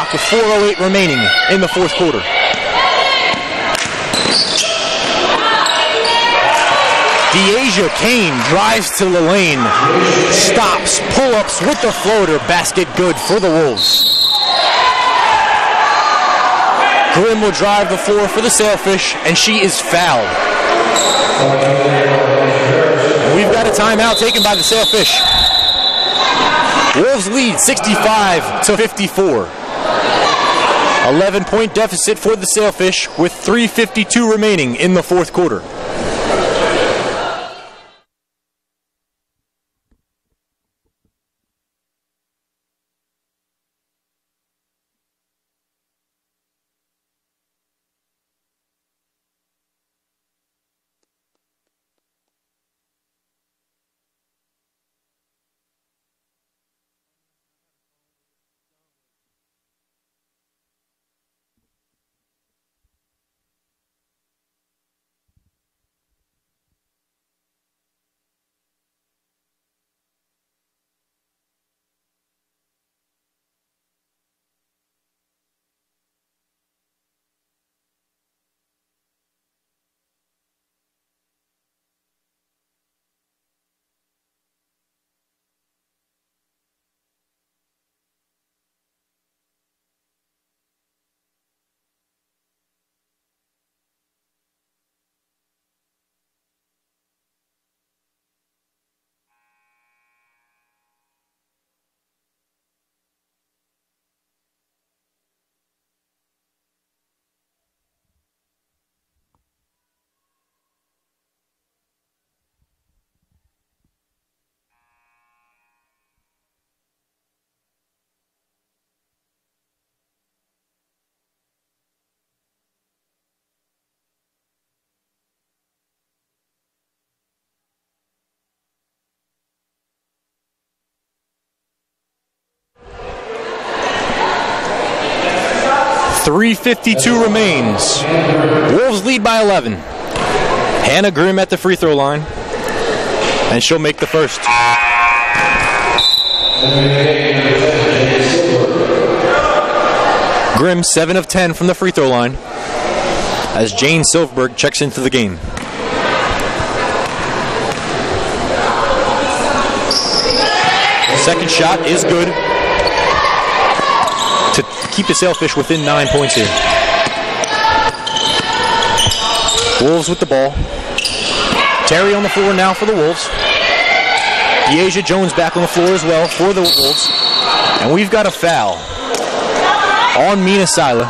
clock with 4:08 remaining in the fourth quarter. Deasia Kane drives to the lane, stops, pull-ups with the floater, basket good for the Wolves. Grimm will drive the floor for the Sailfish, and she is fouled. We've got a timeout taken by the Sailfish. Wolves lead 65-54. 11-point deficit for the Sailfish with 3:52 remaining in the fourth quarter. .352 remains. Wolves lead by 11. Hannah Grimm at the free throw line, and she'll make the first. Grimm 7 of 10 from the free throw line as Jane Silverberg checks into the game. Second shot is good to keep the Sailfish within 9 points here. Wolves with the ball. Terry on the floor now for the Wolves. Deasia Jones back on the floor as well for the Wolves. And we've got a foul on Mina Sila.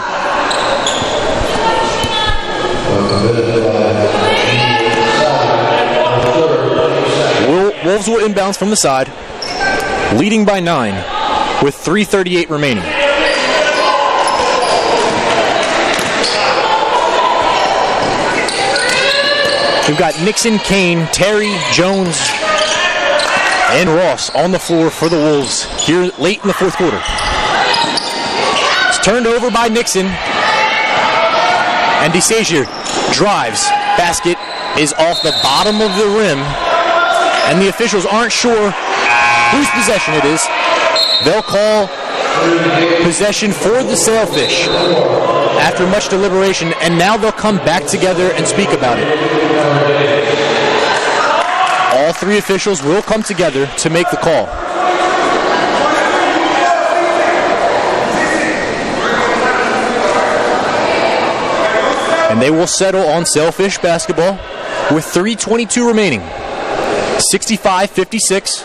Wolves will inbounds from the side, leading by 9 with 3:38 remaining. We've got Nixon, Kane, Terry, Jones, and Ross on the floor for the Wolves here late in the fourth quarter. It's turned over by Nixon. And DeSazier drives. Basket is off the bottom of the rim. And the officials aren't sure whose possession it is. They'll call possession for the Sailfish after much deliberation, and now they'll come back together and speak about it. All three officials will come together to make the call. And they will settle on Sailfish basketball with 3:22 remaining. 65-56.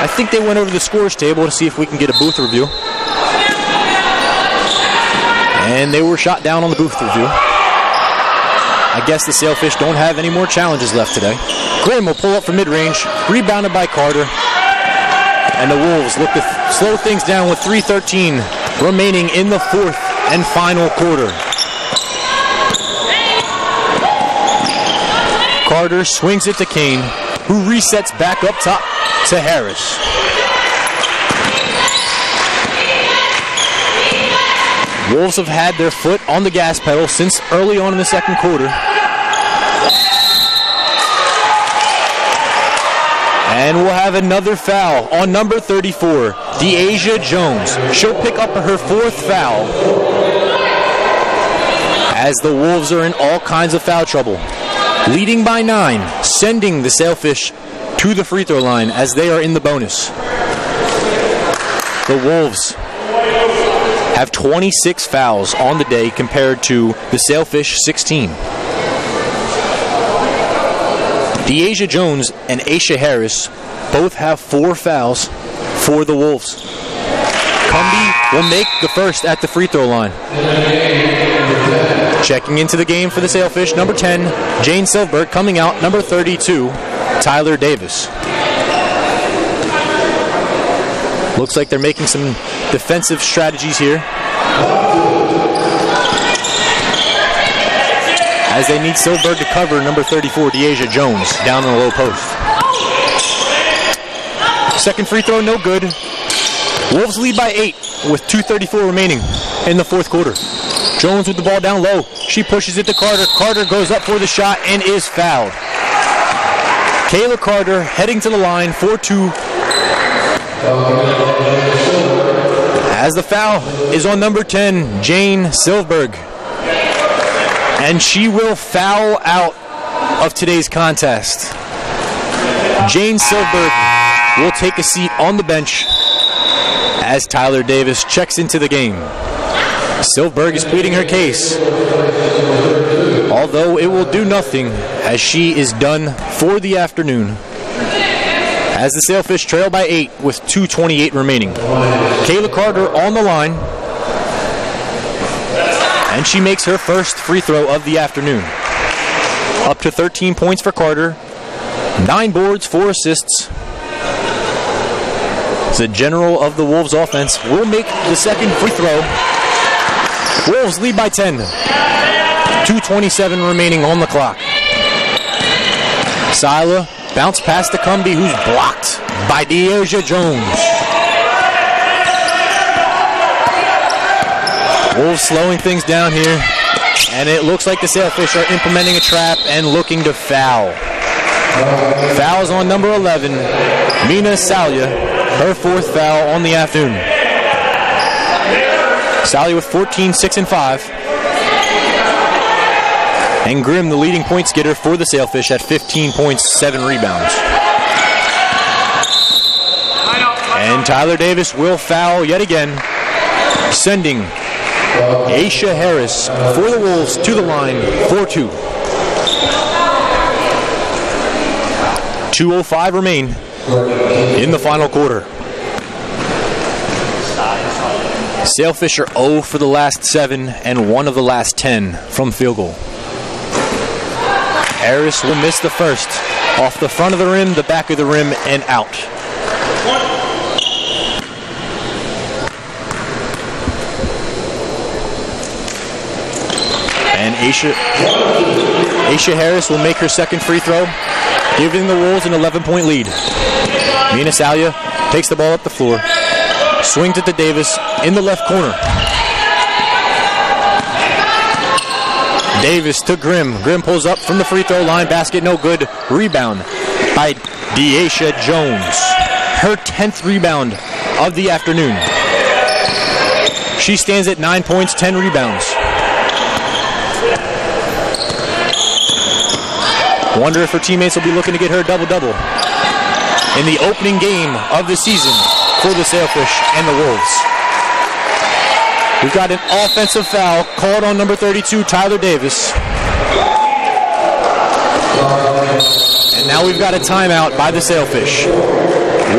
I think they went over the scores table to see if we can get a booth review. And they were shot down on the booth review. I guess the Sailfish don't have any more challenges left today. Grimm will pull up from mid-range, rebounded by Carter. And the Wolves look to slow things down with 3:13 remaining in the fourth and final quarter. Carter swings it to Kane, who resets back up top to Harris. Wolves have had their foot on the gas pedal since early on in the second quarter. And we'll have another foul on number 34, Deasia Jones. She'll pick up her 4th foul as the Wolves are in all kinds of foul trouble. Leading by 9, sending the Sailfish to the free throw line as they are in the bonus. The Wolves have 26 fouls on the day compared to the Sailfish 16. Deasia Jones and Aisha Harris both have 4 fouls for the Wolves. Cumby will make the first at the free throw line. Checking into the game for the Sailfish, number 10, Jane Silverberg. Coming out, number 32, Tyler Davis. Looks like they're making some defensive strategies here, as they need Silverberg to cover number 34, Deasia Jones, down in the low post. Second free throw, no good. Wolves lead by 8 with 2:34 remaining in the 4th quarter. Jones with the ball down low. She pushes it to Carter. Carter goes up for the shot and is fouled. Kayla Carter heading to the line, 4-2. As the foul is on number 10, Jane Silverberg. And she will foul out of today's contest. Jane Silverberg will take a seat on the bench as Tyler Davis checks into the game. Silverberg is pleading her case, although it will do nothing as she is done for the afternoon. As the Sailfish trail by 8 with 2:28 remaining. Kayla Carter on the line, and she makes her first free throw of the afternoon. Up to 13 points for Carter, 9 boards, 4 assists. The general of the Wolves offense will make the second free throw. Wolves lead by 10. 2:27 remaining on the clock. Sila bounce past to Cumby, who's blocked by Deasia Jones. Wolves slowing things down here, and it looks like the Sailfish are implementing a trap and looking to foul. Fouls on number 11, Mina Salya, her 4th foul on the afternoon. Salya with 14, 6, and 5. And Grimm, the leading points getter for the Sailfish, at 15 points, 7 rebounds. And Tyler Davis will foul yet again, sending Aisha Harris for the Wolves to the line, 4-2. 2:05 remain in the final quarter. Sailfish are 0 for the last 7 and 1 of the last 10 from field goal. Harris will miss the first. Off the front of the rim, the back of the rim, and out. And Aisha Harris will make her second free throw, giving the Wolves an 11-point lead. Mina Salya takes the ball up the floor, swings it to Davis in the left corner. Davis to Grimm. Grimm pulls up from the free throw line. Basket no good. Rebound by Deasia Jones. Her 10th rebound of the afternoon. She stands at 9 points, 10 rebounds. Wonder if her teammates will be looking to get her a double-double in the opening game of the season for the Sailfish and the Wolves. We've got an offensive foul called on number 32, Tyler Davis. And now we've got a timeout by the Sailfish.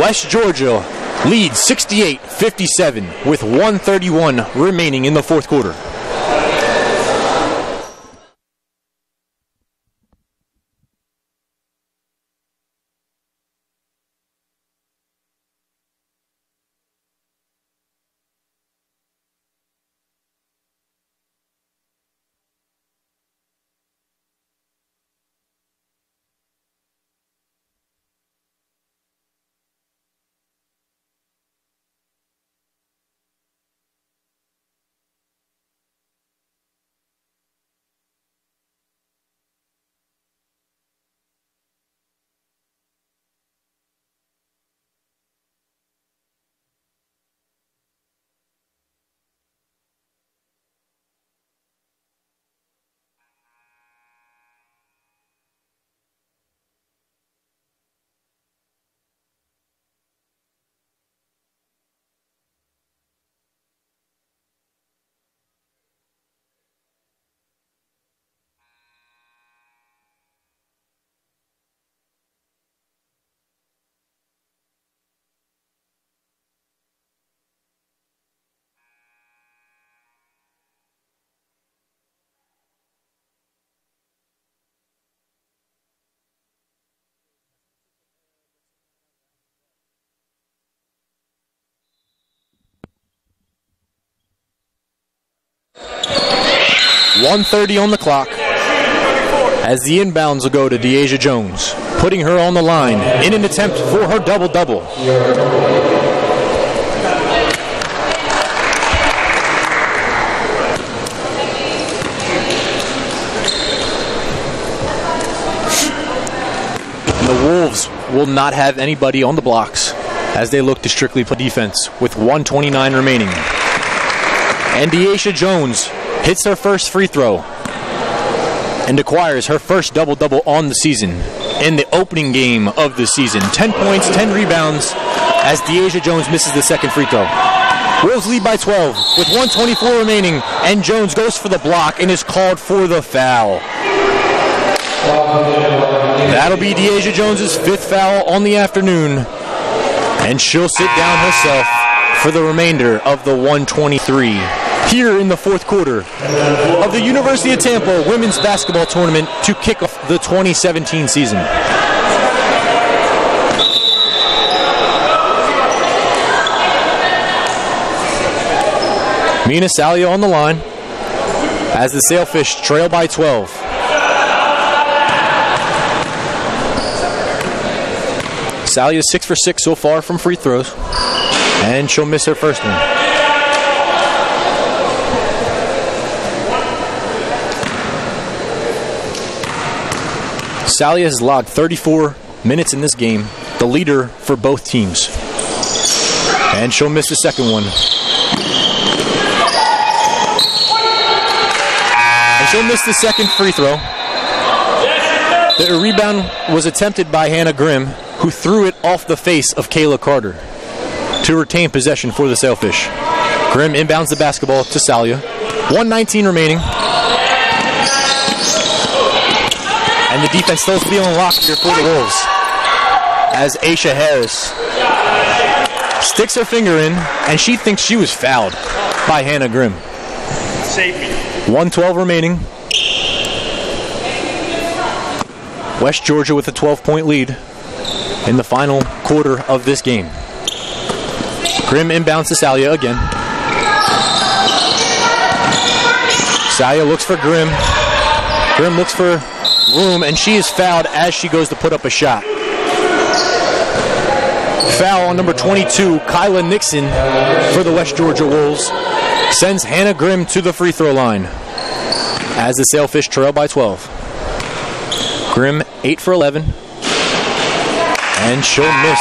West Georgia leads 68-57 with 1:31 remaining in the 4th quarter. 1:30 on the clock as the inbounds will go to Deasia Jones, putting her on the line in an attempt for her double-double. The Wolves will not have anybody on the blocks as they look to strictly play defense with 1:29 remaining. And Deasia Jones hits her first free throw and acquires her first double-double on the season in the opening game of the season. 10 points, 10 rebounds as Deasia Jones misses the second free throw. Wolves lead by 12 with 1:24 remaining, and Jones goes for the block and is called for the foul. That'll be Deasia Jones' 5th foul on the afternoon, and she'll sit down herself for the remainder of the 1:23 here in the 4th quarter of the University of Tampa women's basketball tournament to kick off the 2017 season. Mina Salia on the line as the Sailfish trail by 12. Salia is 6 for 6 so far from free throws, and she'll miss her first one. Salia has logged 34 minutes in this game, the leader for both teams. And she'll miss the second one. And she'll miss the second free throw. The rebound was attempted by Hannah Grimm, who threw it off the face of Kayla Carter to retain possession for the Sailfish. Grimm inbounds the basketball to Salia. 1:19 remaining. And the defense still feeling locked here for the Wolves as Aisha Harris sticks her finger in, and she thinks she was fouled by Hannah Grimm. Save me. 1:12 remaining. West Georgia with a 12-point lead in the final quarter of this game. Grimm inbounds to Salia again. Salia looks for Grimm. Grimm looks for room, and she is fouled as she goes to put up a shot. Foul on number 22, Kyla Nixon, for the West Georgia Wolves, sends Hannah Grimm to the free throw line as the Sailfish trail by 12. Grimm 8 for 11, and she'll miss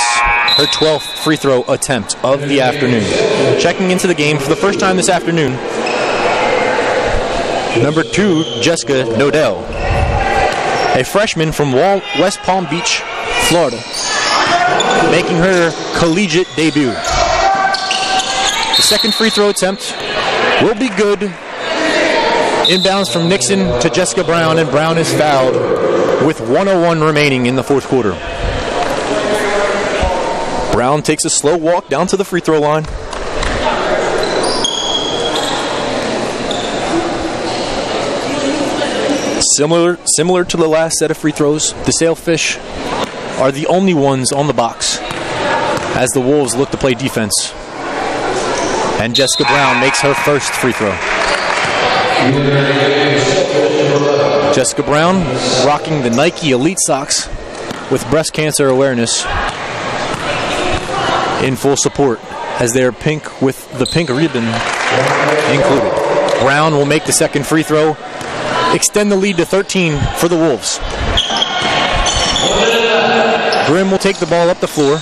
her 12th free throw attempt of the afternoon. Checking into the game for the first time this afternoon, number 2, Jessica Nodell, a freshman from West Palm Beach, Florida, making her collegiate debut. The second free throw attempt will be good. Inbounds from Nixon to Jessica Brown, and Brown is fouled with 1:01 remaining in the 4th quarter. Brown takes a slow walk down to the free throw line. Similar to the last set of free throws, the Sailfish are the only ones on the box as the Wolves look to play defense. And Jessica Brown makes her first free throw. Jessica Brown rocking the Nike Elite socks with breast cancer awareness in full support as they are pink with the pink ribbon included. Brown will make the second free throw, extend the lead to 13 for the Wolves. Grimm will take the ball up the floor.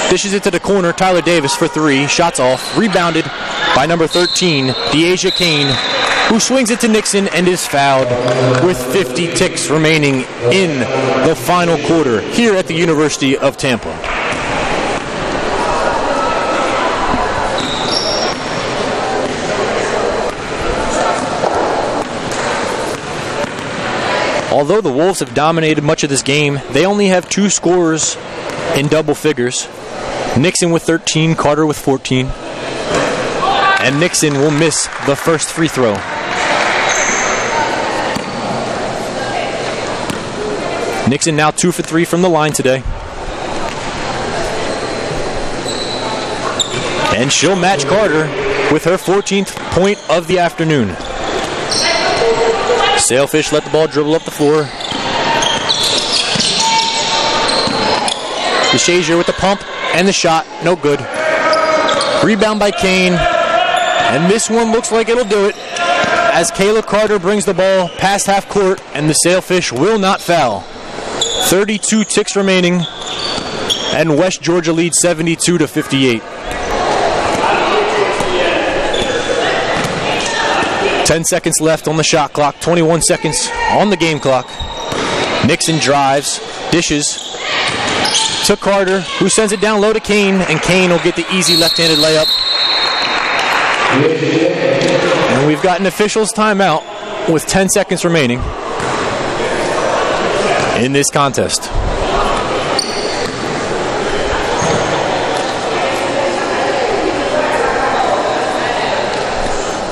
Dishes it to the corner. Tyler Davis for 3. Shots off. Rebounded by number 13, Deasia Kane, who swings it to Nixon and is fouled with 50 ticks remaining in the final quarter here at the University of Tampa. Although the Wolves have dominated much of this game, they only have 2 scorers in double figures. Nixon with 13, Carter with 14. And Nixon will miss the first free throw. Nixon now 2 for 3 from the line today. And she'll match Carter with her 14th point of the afternoon. Sailfish let the ball dribble up the floor. DeShazier with the pump and the shot. No good. Rebound by Kane. And this one looks like it'll do it, as Kayla Carter brings the ball past half court, and the Sailfish will not foul. 32 ticks remaining, and West Georgia leads 72-58. 10 seconds left on the shot clock, 21 seconds on the game clock. Nixon drives, dishes to Carter, who sends it down low to Kane, and Kane will get the easy left-handed layup. And we've got an official's timeout with 10 seconds remaining in this contest.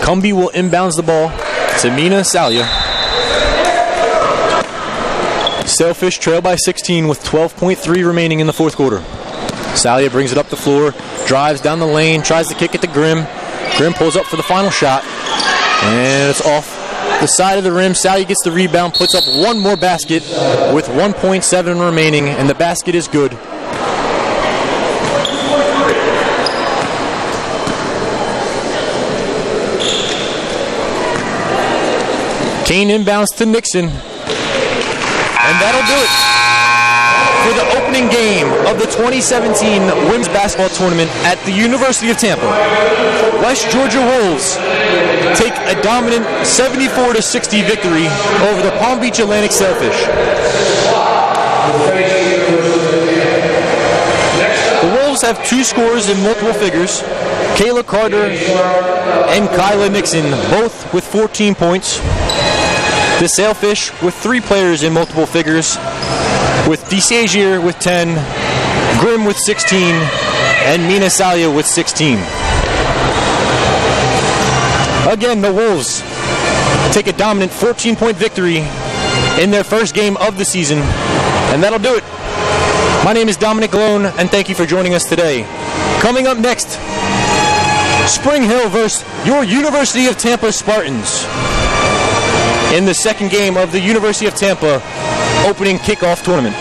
Cumbie will inbounds the ball to Mina Salia. Sailfish trail by 16 with 12.3 remaining in the fourth quarter. Salia brings it up the floor, drives down the lane, tries to kick it to Grimm. Grimm pulls up for the final shot, and it's off the side of the rim. Salia gets the rebound, puts up one more basket with 1.7 remaining, and the basket is good. Kane inbounds to Nixon, and that'll do it for the opening game of the 2017 Women's Basketball Tournament at the University of Tampa. West Georgia Wolves take a dominant 74-60 victory over the Palm Beach Atlantic Sailfish. The Wolves have two scorers in multiple figures, Kayla Carter and Kyla Nixon, both with 14 points. The Sailfish with three players in multiple figures, with DeSazier with 10, Grimm with 16, and Mina Salia with 16. Again, the Wolves take a dominant 14-point victory in their first game of the season, and that'll do it. My name is Dominic Galone, and thank you for joining us today. Coming up next, Spring Hill versus your University of Tampa Spartans in the second game of the University of Tampa opening kickoff tournament.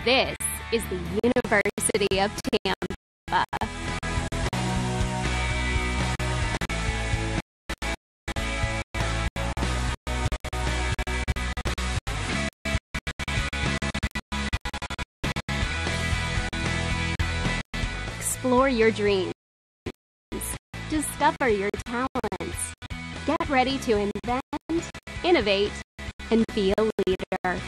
This is the University of Tampa. Explore your dreams. Discover your talents. Get ready to invent, innovate, and be a leader.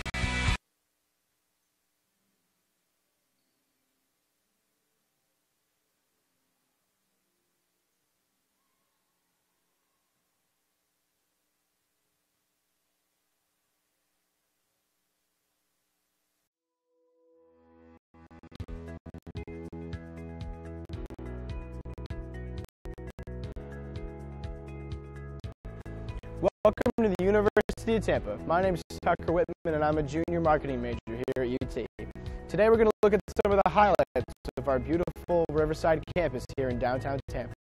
Welcome to the University of Tampa. My name is Tucker Whitman and I'm a junior marketing major here at UT. Today we're going to look at some of the highlights of our beautiful Riverside campus here in downtown Tampa.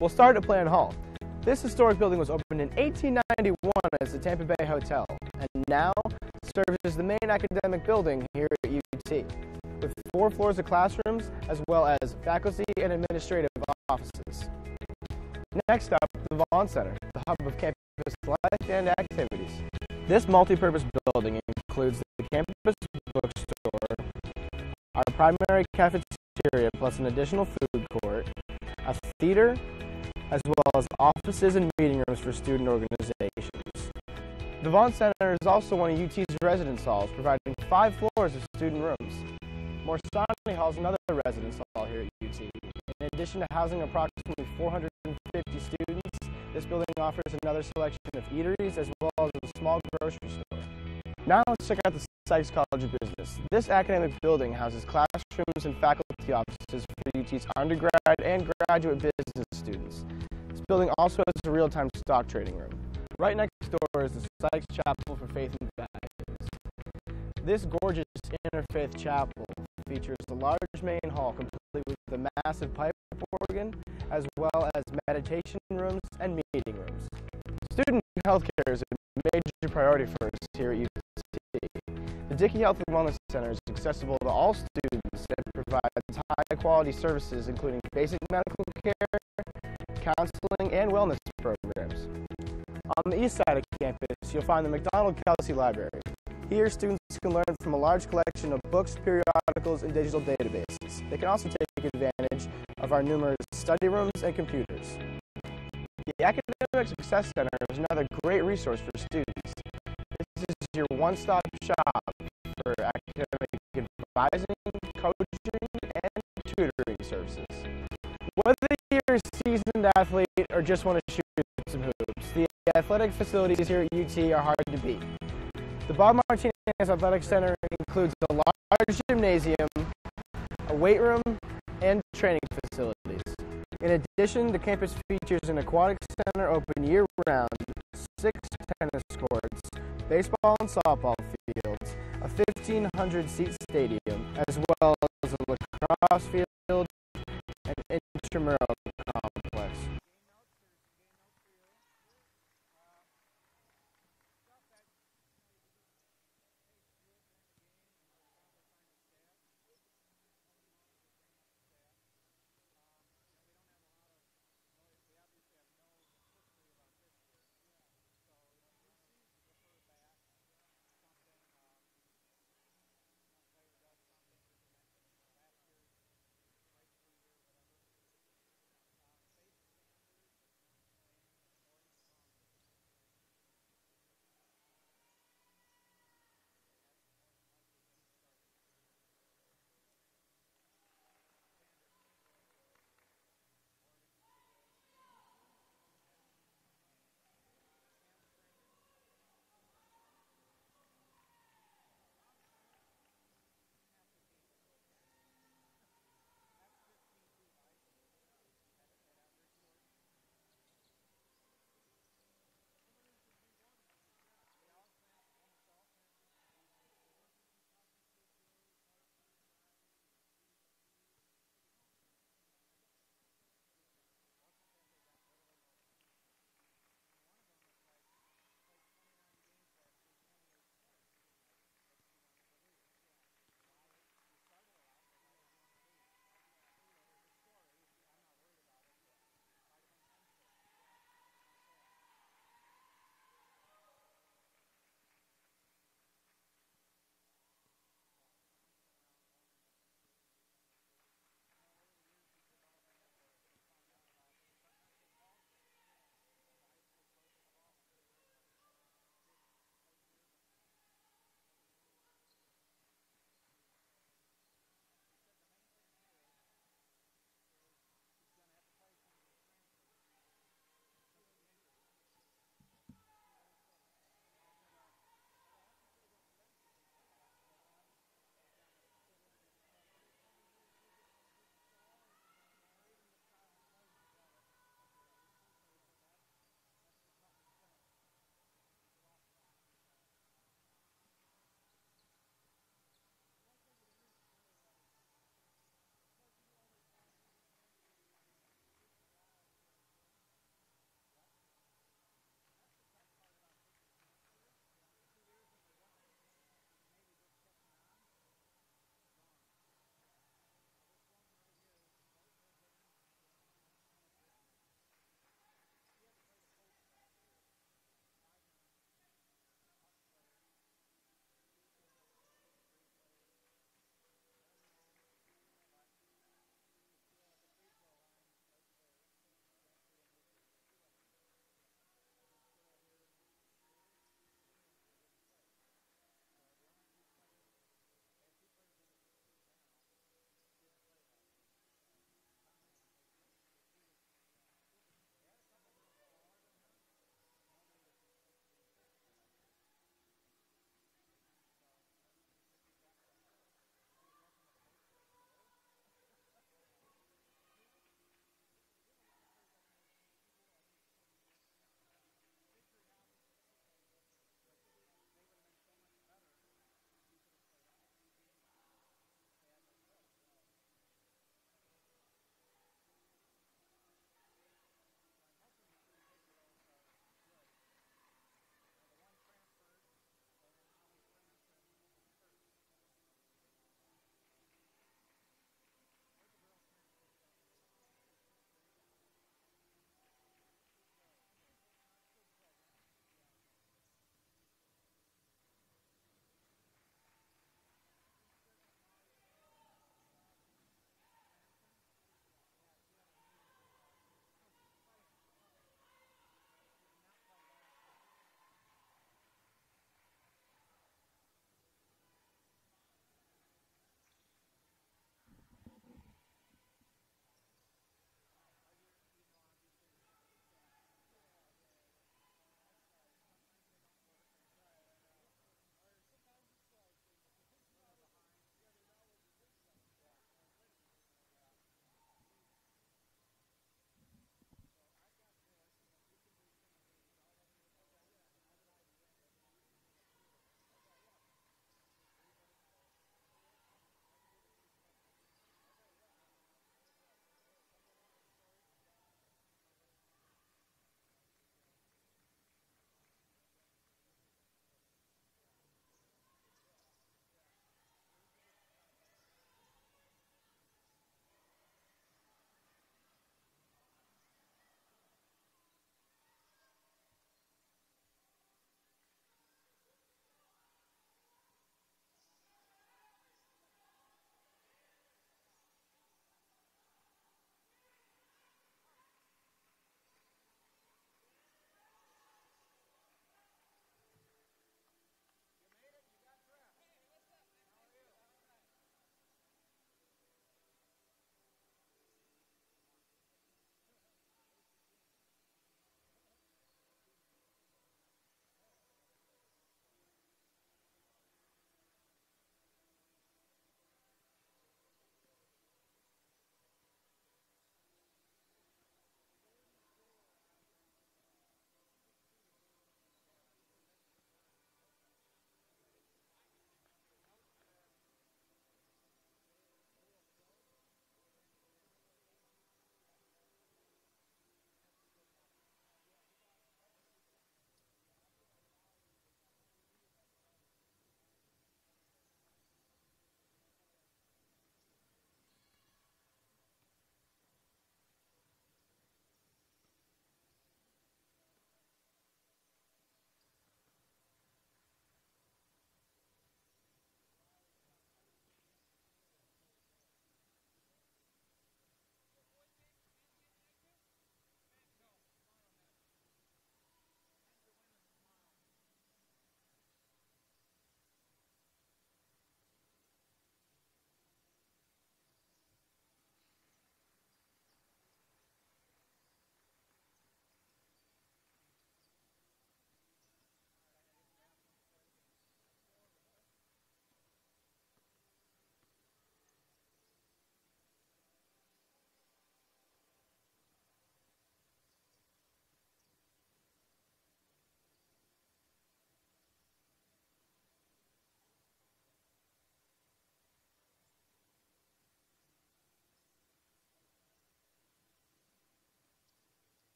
We'll start at Plan Hall. This historic building was opened in 1891 as the Tampa Bay Hotel and now serves as the main academic building here at UT, with 4 floors of classrooms as well as faculty and administrative offices. Next up, the Vaughn Center, the hub of campus life and activities. This multi-purpose building includes the campus bookstore, our primary cafeteria plus an additional food court, a theater, as well as offices and meeting rooms for student organizations. The Vaughn Center is also one of UT's residence halls, providing 5 floors of student rooms. Morsani Hall is another residence hall here at UT. In addition to housing approximately 450 students, this building offers another selection of eateries as well as a small grocery store. Now let's check out the Sykes College of Business. This academic building houses classrooms and faculty offices for UT's undergrad and graduate business students. This building also has a real-time stock trading room. Right next door is the Sykes Chapel for Faith and Values. This gorgeous interfaith chapel features a large main hall complete with a massive pipe organ, as well as meditation rooms and meeting rooms. Student health care is a major priority for us here at UT. The Dickey Health and Wellness Center is accessible to all students and provides high-quality services including basic medical care, counseling, and wellness programs. On the east side of campus, you'll find the McDonald-Kelsey Library. Here, students can learn from a large collection of books, periodicals, and digital databases. They can also take advantage of our numerous study rooms and computers. The Academic Success Center is another great resource for students. This is your one-stop shop for academic advising, coaching, and tutoring services. Whether you're a seasoned athlete or just want to shoot some hoops, the athletic facilities here at UT are hard to beat. The Bob Martinez Athletic Center includes a large gymnasium, a weight room, and training facilities. In addition, the campus features an aquatic center open year-round, 6 tennis courts, baseball and softball fields, a 1,500-seat stadium, as well as a lacrosse field and intramural complex.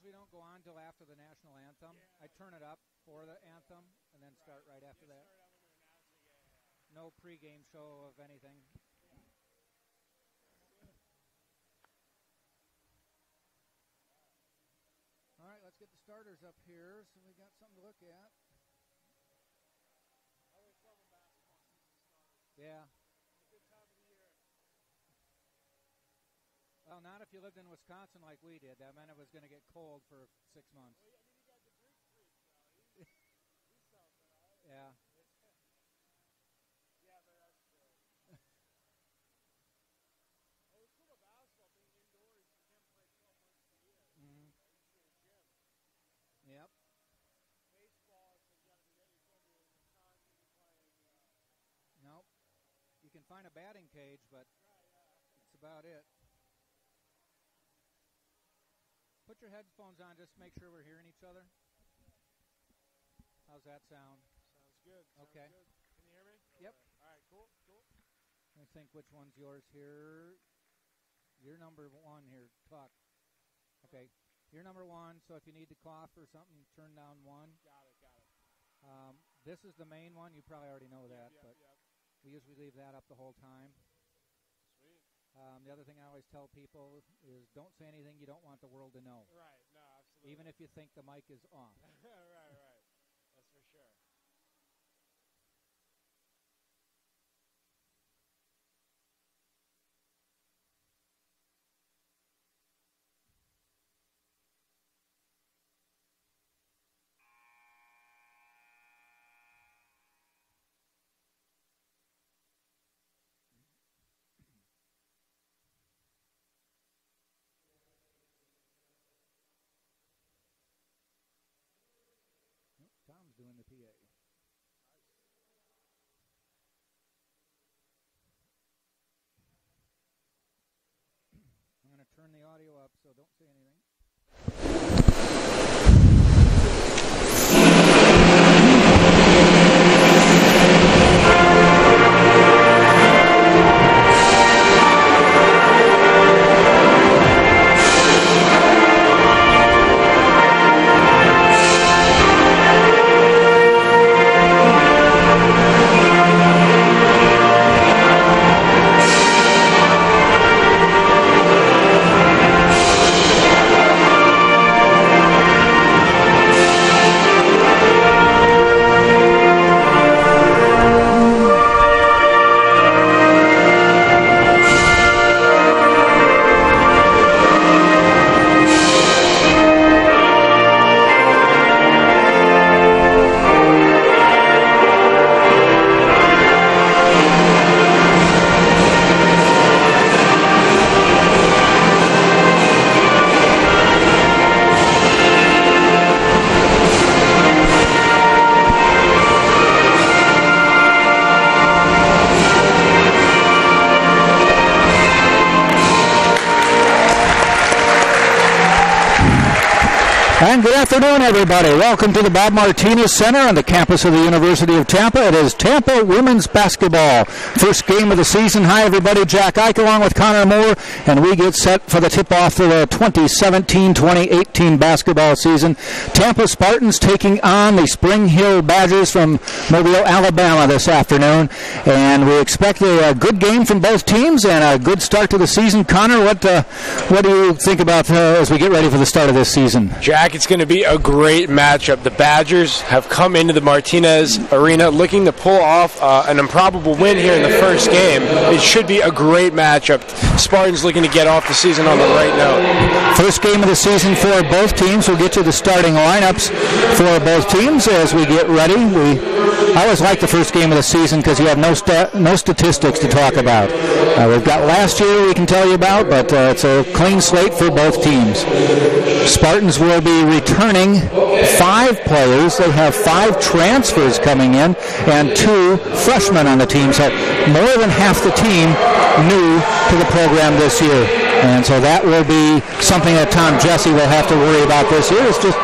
usually don't go on until after the national anthem. I turn it up for the anthem and then start right after that. No pregame show of anything. All right, let's get the starters up here so we got something to look at. Yeah. Well, not if you lived in Wisconsin like we did. That meant it was going to get cold for 6 months. Well, I mean, you got the Greek freak, though. He's something, right? Yeah. Yeah, but that's true. Well, it's cool about basketball being indoors. You can't play 12 months a year. Mm-hmm. Usually in a gym. Yep. Baseball, so you got to be there. You told me in Wisconsin you're playing. Nope. You can find a batting cage, but that's about it. Put your headphones on just to make sure we're hearing each other. How's that sound? Sounds good. Okay. Good. Can you hear me? Yep. All right, cool. I think which one's yours here. You're number 1 here, Tuck. Okay. You're number 1, so if you need to cough or something, turn down 1. Got it. This is the main one. You probably already know that, but we usually leave that up the whole time. Sweet. The other thing I always tell people is don't say anything you don't want the world to know. Right. No, absolutely. Even if you think the mic is off. right. That's for sure. Tom's doing the PA. I'm going to turn the audio up, so don't say anything. And good afternoon, everybody. Welcome to the Bob Martinez Center on the campus of the University of Tampa. It is Tampa women's basketball. First game of the season. Hi, everybody. Jack Ike along with Connor Moore, and we get set for the tip-off for the 2017-2018 basketball season. Tampa Spartans taking on the Spring Hill Badgers from Mobile, Alabama this afternoon. And we expect a good game from both teams and a good start to the season. Connor, what do you think about as we get ready for the start of this season? Jack, it's going to be a great matchup. The Badgers have come into the Martinez Arena looking to pull off an improbable win here in the first game. It should be a great matchup. Spartans looking to get off the season on the right note. First game of the season for both teams. We'll get you the starting lineups for both teams as we get ready. I always like the first game of the season because you have no statistics to talk about. We've got last year we can tell you about, but it's a clean slate for both teams. Spartans will be returning 5 players. They have 5 transfers coming in and 2 freshmen on the team. So more than half the team new to the program this year. And so that will be something that Tom Jesse will have to worry about this year. It's just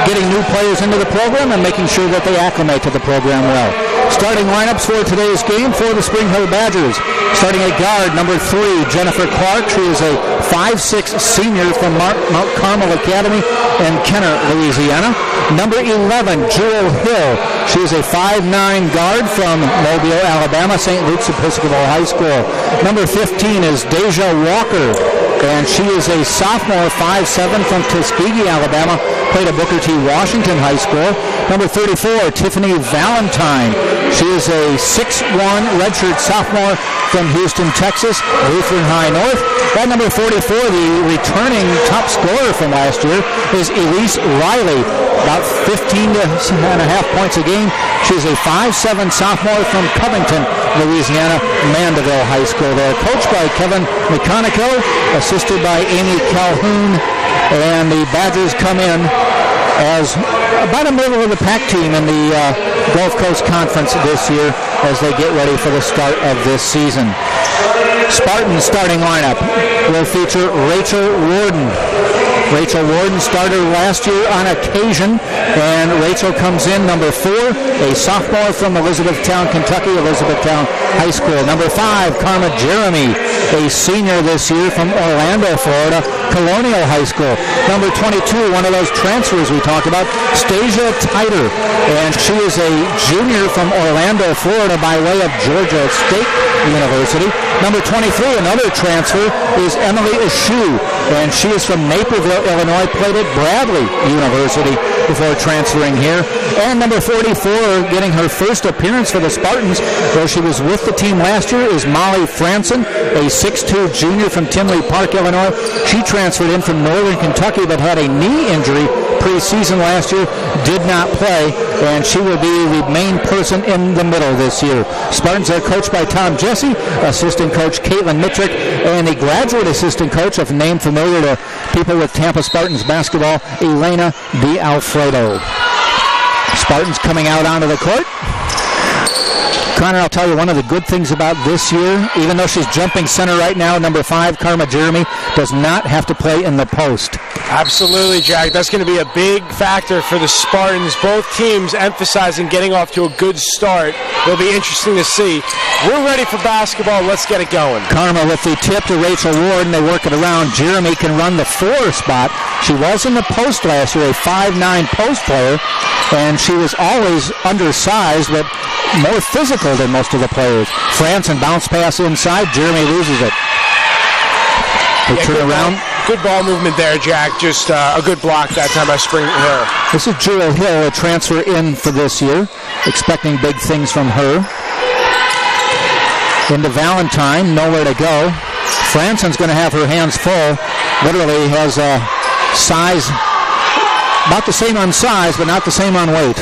getting new players into the program and making sure that they acclimate to the program well. Starting lineups for today's game for the Spring Hill Badgers. Starting at guard, number 3, Jennifer Clark. She is a 5'6" senior from Mount Carmel Academy in Kenner, Louisiana. Number 11, Jewel Hill. She is a 5'9" guard from Mobile, Alabama, St. Luke's Episcopal High School. Number 15 is Deja Walker, and she is a sophomore, 5'7", from Tuskegee, Alabama, played at Booker T. Washington High School. Number 34, Tiffany Valentine. She is a 6'1", redshirt sophomore from Houston, Texas, Lutheran High North. At number 44, the returning top scorer from last year is Elise Riley, about 15.5 points a game. She's a 5'7" sophomore from Covington, Louisiana, Mandeville High School. They're coached by Kevin McConico, assisted by Amy Calhoun, and the Badgers come in as about a middle of the pack team in the Gulf Coast Conference this year as they get ready for the start of this season. Spartans starting lineup will feature Rachel Warden. Rachel Warden started last year on occasion, and Rachel comes in number 4, a sophomore from Elizabethtown, Kentucky, Elizabethtown High School. Number 5, Karma Jeremy, a senior this year from Orlando, Florida, Colonial High School. Number 22, one of those transfers we talked about, Stasia Titer, and she is a junior from Orlando, Florida, by way of Georgia State University. Number 23, another transfer, is Emily Ashu, and she is from Naperville, Illinois, played at Bradley University before transferring here. And number 44, getting her first appearance for the Spartans, where she was with the team last year, is Molly Franson, a 6'2" junior from Tinley Park, Illinois. She transferred in from Northern Kentucky but had a knee injury preseason last year, did not play, and she will be the main person in the middle this year. Spartans are coached by Tom Jesse, assistant coach Caitlin Mitrick, and the graduate assistant coach, of name familiar to people with Tampa Spartans basketball, Elena D'Alfredo. Spartans coming out onto the court. Connor, I'll tell you one of the good things about this year, even though she's jumping center right now, number 5, Karma Jeremy, does not have to play in the post. Absolutely, Jack. That's going to be a big factor for the Spartans. Both teams emphasizing getting off to a good start. It'll be interesting to see. We're ready for basketball. Let's get it going. Karma with the tip to Rachel Ward, and they work it around. Jeremy can run the 4 spot. She was in the post last year, a 5'9" post player, and she was always undersized, but more physical than most of the players. Franson bounce pass inside. Jeremy loses it. They turn around. Good ball movement there, Jack. Just a good block that time by Spring Hill. This is Jewel Hill, a transfer in for this year. Expecting big things from her. Into Valentine, nowhere to go. Franson's going to have her hands full. Literally has a size, about the same on size, but not the same on weight.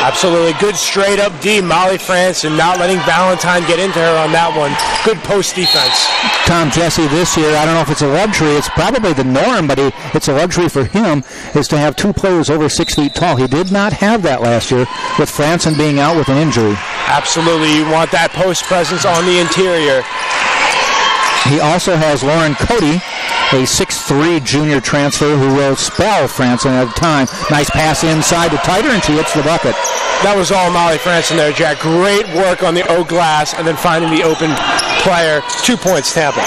Absolutely. Good straight up D. Molly Franson not letting Valentine get into her on that one. Good post defense. Tom Jesse this year, I don't know if it's a luxury. It's probably the norm, but it's a luxury for him, is to have 2 players over 6 feet tall. He did not have that last year with Franson being out with an injury. Absolutely. You want that post presence on the interior. He also has Lauren Cody, a 6'3" junior transfer who will spell Franson at the time. Nice pass inside to Titer, and she hits the bucket. That was all Molly Franson there, Jack. Great work on the O glass and then finding the open player. 2 points, Tampa.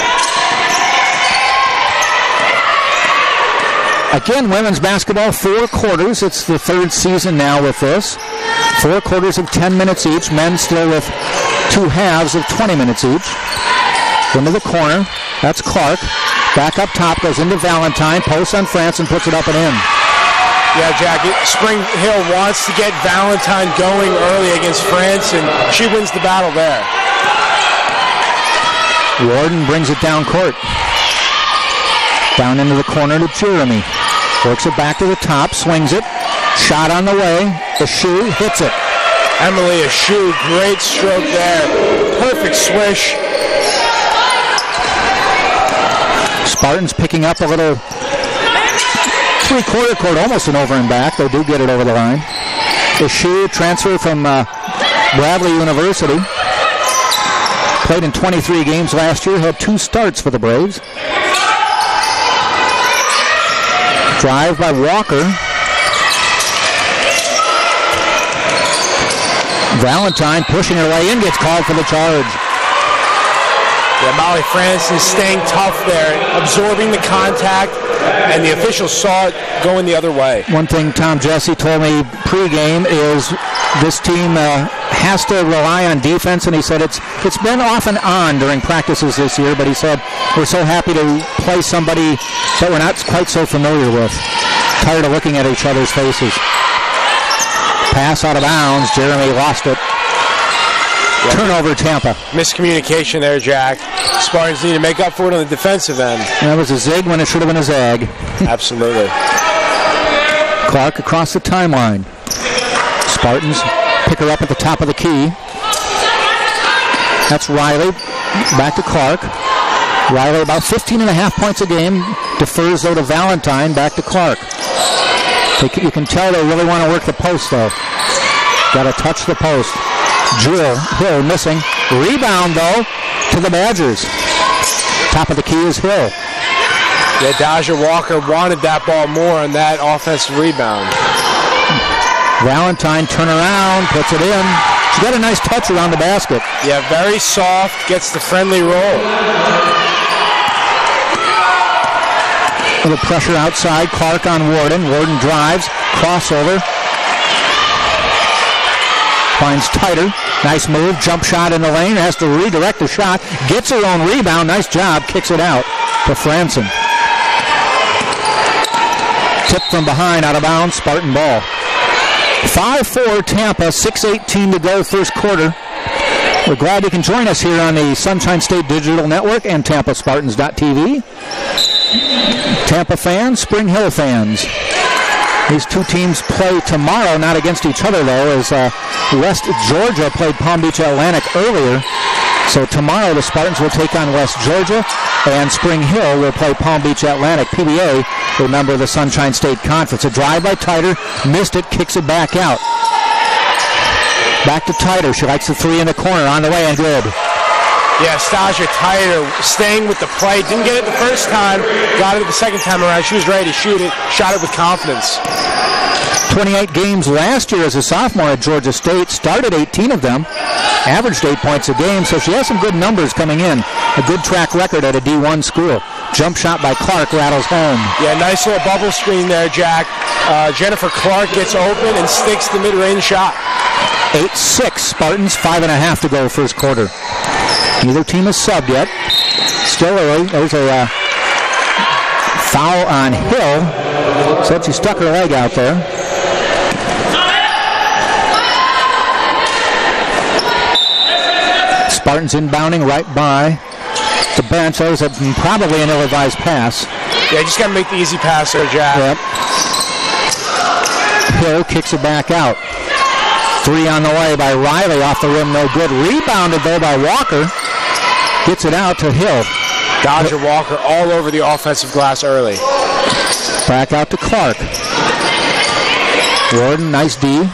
Again, women's basketball, 4 quarters. It's the 3rd season now with this. 4 quarters of 10 minutes each. Men still with 2 halves of 20 minutes each. Into the corner. That's Clark. Back up top, goes into Valentine. Posts on Franson, puts it up and in. Yeah, Jack, Spring Hill wants to get Valentine going early against Franson. She wins the battle there. Warden brings it down court. Down into the corner to Jeremy. Works it back to the top, swings it. Shot on the way. The shoe hits it. Emily Ashu, great stroke there. Perfect swish. Spartans picking up a little 3/4 court, almost an over and back. They do get it over the line. Ashu, transfer from Bradley University. Played in 23 games last year, had 2 starts for the Braves. Drive by Walker. Valentine pushing her way in, gets called for the charge. Yeah, Molly Francis staying tough there, absorbing the contact, and the officials saw it going the other way. One thing Tom Jesse told me pregame is this team has to rely on defense, and he said it's been off and on during practices this year, but he said we're so happy to play somebody that we're not quite so familiar with. Tired of looking at each other's faces. Pass out of bounds. Jeremy lost it. Yep. Turnover, Tampa. Miscommunication there, Jack. Spartans need to make up for it on the defensive end. And that was a zig when it should have been a zag. Absolutely. Clark across the timeline. Spartans pick her up at the top of the key. That's Riley. Back to Clark. Riley about 15.5 points a game. Defers, though, to Valentine. Back to Clark. You can tell they really want to work the post, though. Got to touch the post. Jewel Hill missing. Rebound, though, to the Badgers. Top of the key is Hill. Yeah, Daja Walker wanted that ball more on that offensive rebound. Valentine turn around, puts it in. She got a nice touch around the basket. Yeah, very soft, gets the friendly roll. A little pressure outside. Clark on Warden. Warden drives. Crossover. Finds Tighter. Nice move. Jump shot in the lane. Has to redirect the shot. Gets her own rebound. Nice job. Kicks it out to Franson. Tip from behind. Out of bounds. Spartan ball. 5-4 Tampa. 6:18 to go first quarter. We're glad you can join us here on the Sunshine State Digital Network and TampaSpartans.tv. Tampa fans, Spring Hill fans. These two teams play tomorrow, not against each other, though, as West Georgia played Palm Beach Atlantic earlier. So tomorrow the Spartans will take on West Georgia, and Spring Hill will play Palm Beach Atlantic. PBA, remember the Sunshine State Conference. A drive by Tighter, missed it, kicks it back out. Back to Tighter. She likes the three in the corner, on the way and good. Yeah, Stasia Tighter staying with the play. Didn't get it the first time, got it the second time around. She was ready to shoot it, shot it with confidence. 28 games last year as a sophomore at Georgia State, started 18 of them, averaged 8 points a game, so she has some good numbers coming in. A good track record at a D1 school. Jump shot by Clark rattles home. Yeah, nice little bubble screen there, Jack. Jennifer Clark gets open and sticks the mid-range shot. 8-6 Spartans, 5.5 to go first quarter. Neither team is subbed yet. Still early. There's a foul on Hill. So she stuck her leg out there. Spartans inbounding right by the bench. That was probably an ill-advised pass. Yeah, just got to make the easy pass there, Jack. Yep. Hill kicks it back out. Three on the way by Riley, off the rim, no good. Rebounded, though, by Walker. Gets it out to Hill. Dodger Walker all over the offensive glass early. Back out to Clark. Warden, nice D.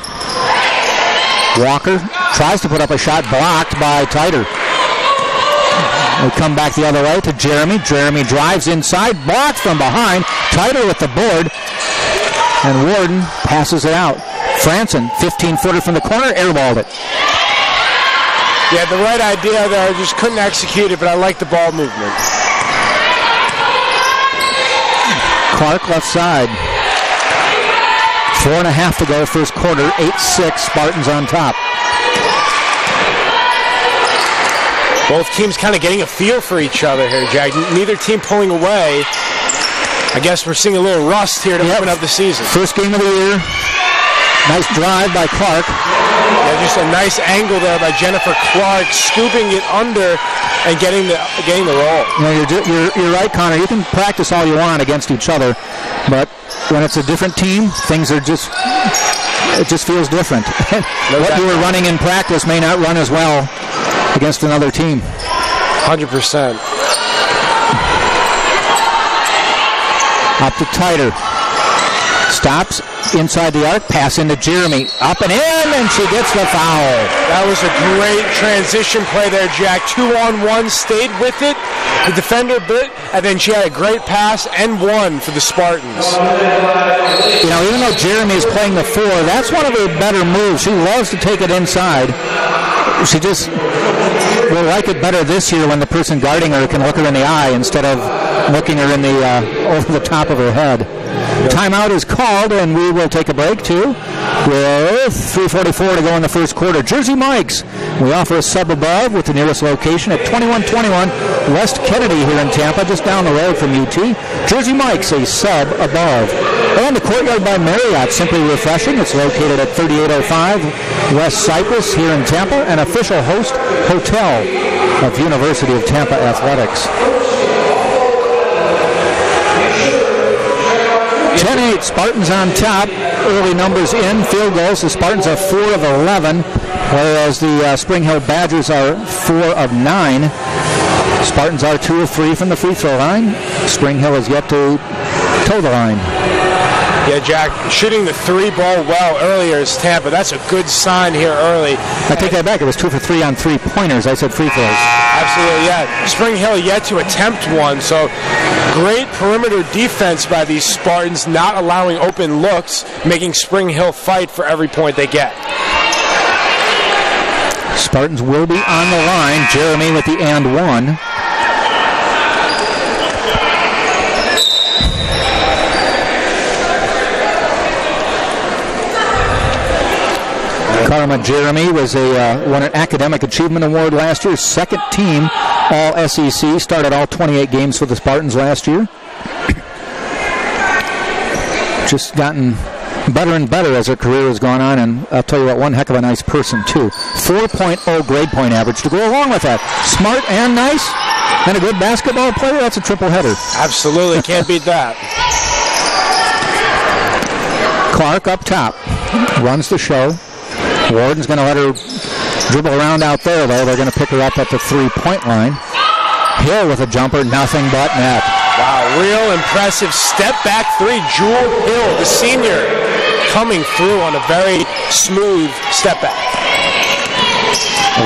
Walker tries to put up a shot, blocked by Tighter. We come back the other way to Jeremy. Jeremy drives inside, blocked from behind. Tighter with the board. And Warden passes it out. Franson, 15-footer from the corner, airballed it. Yeah, the right idea there, just couldn't execute it, but I like the ball movement. Clark left side. 4.5 to go first quarter, 8-6, Spartans on top. Both teams kind of getting a feel for each other here, Jack. Neither team pulling away. I guess we're seeing a little rust here to open up the season. First game of the year. Nice drive by Clark. Yeah, just a nice angle there by Jennifer Clark, scooping it under and getting the roll. You know, you're right, Connor. You can practice all you want against each other, but when it's a different team, it just feels different. What you were running in practice may not run as well against another team. 100%. Up to Tighter. Stops inside the arc, pass into Jeremy. Up and in, and she gets the foul. That was a great transition play there, Jack. 2-on-1, stayed with it. The defender bit, and then she had a great pass and one for the Spartans. You know, even though Jeremy is playing the 4, that's one of her better moves. She loves to take it inside. She just will like it better this year when the person guarding her can look her in the eye instead of looking her in the over the top of her head. Timeout is called, and we will take a break, too, with 3:44 to go in the first quarter. Jersey Mike's. We offer a sub above with the nearest location at 2121 West Kennedy here in Tampa, just down the road from UT. Jersey Mike's, a sub above. And the Courtyard by Marriott, simply refreshing. It's located at 3805 West Cypress here in Tampa, an official host hotel of University of Tampa Athletics. 10-8, Spartans on top. Early numbers in, field goals. The Spartans are 4 of 11, whereas the Spring Hill Badgers are 4 of 9. Spartans are 2 of 3 from the free throw line. Spring Hill has yet to toe the line. Yeah, Jack, shooting the 3 ball well earlier is Tampa. That's a good sign here early. I take that back. It was 2 for 3 on 3-pointers. I said free throws. Absolutely, yeah. Spring Hill yet to attempt one, so great perimeter defense by these Spartans, not allowing open looks, making Spring Hill fight for every point they get. Spartans will be on the line. Jeremy with the and one. Karma Jeremy won an Academic Achievement Award last year. Second team All-SEC. Started all 28 games for the Spartans last year. Just gotten better and better as her career has gone on, and I'll tell you what, one heck of a nice person, too. 4.0 grade point average to go along with that. Smart and nice, and a good basketball player. That's a triple header. Absolutely, can't beat that. Clark up top. Runs the show. Warden's going to let her dribble around out there, though. They're going to pick her up at the 3-point line. Hill with a jumper, nothing but net. Wow, real impressive step-back 3. Jewel Hill, the senior, coming through on a very smooth step-back.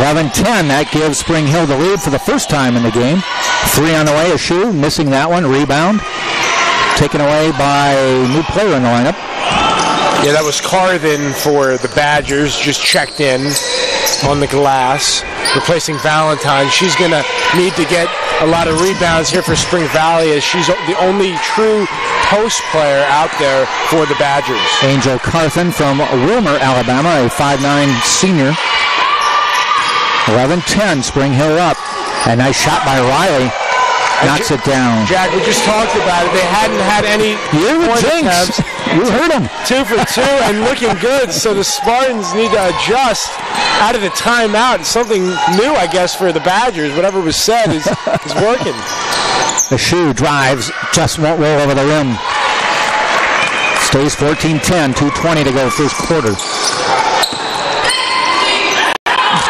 11-10, that gives Spring Hill the lead for the first time in the game. 3 on the way, a shoe, missing that one, rebound. Taken away by a new player in the lineup. Yeah, that was Carvin for the Badgers, just checked in on the glass, replacing Valentine. She's going to need to get a lot of rebounds here for Spring Valley, as she's the only true post player out there for the Badgers. Angel Carthen from Wilmer, Alabama, a 5'9 senior. 11-10, Spring Hill up. A nice shot by Riley. Knocks it down. Jack, we just talked about it. They hadn't had any point attempts. You heard them. 2 for 2 and looking good. So the Spartans need to adjust out of the timeout. It's something new, I guess, for the Badgers. Whatever was said is working. The shoe drives, just won't roll over the rim. Stays 14-10, 2:20 to go first quarter.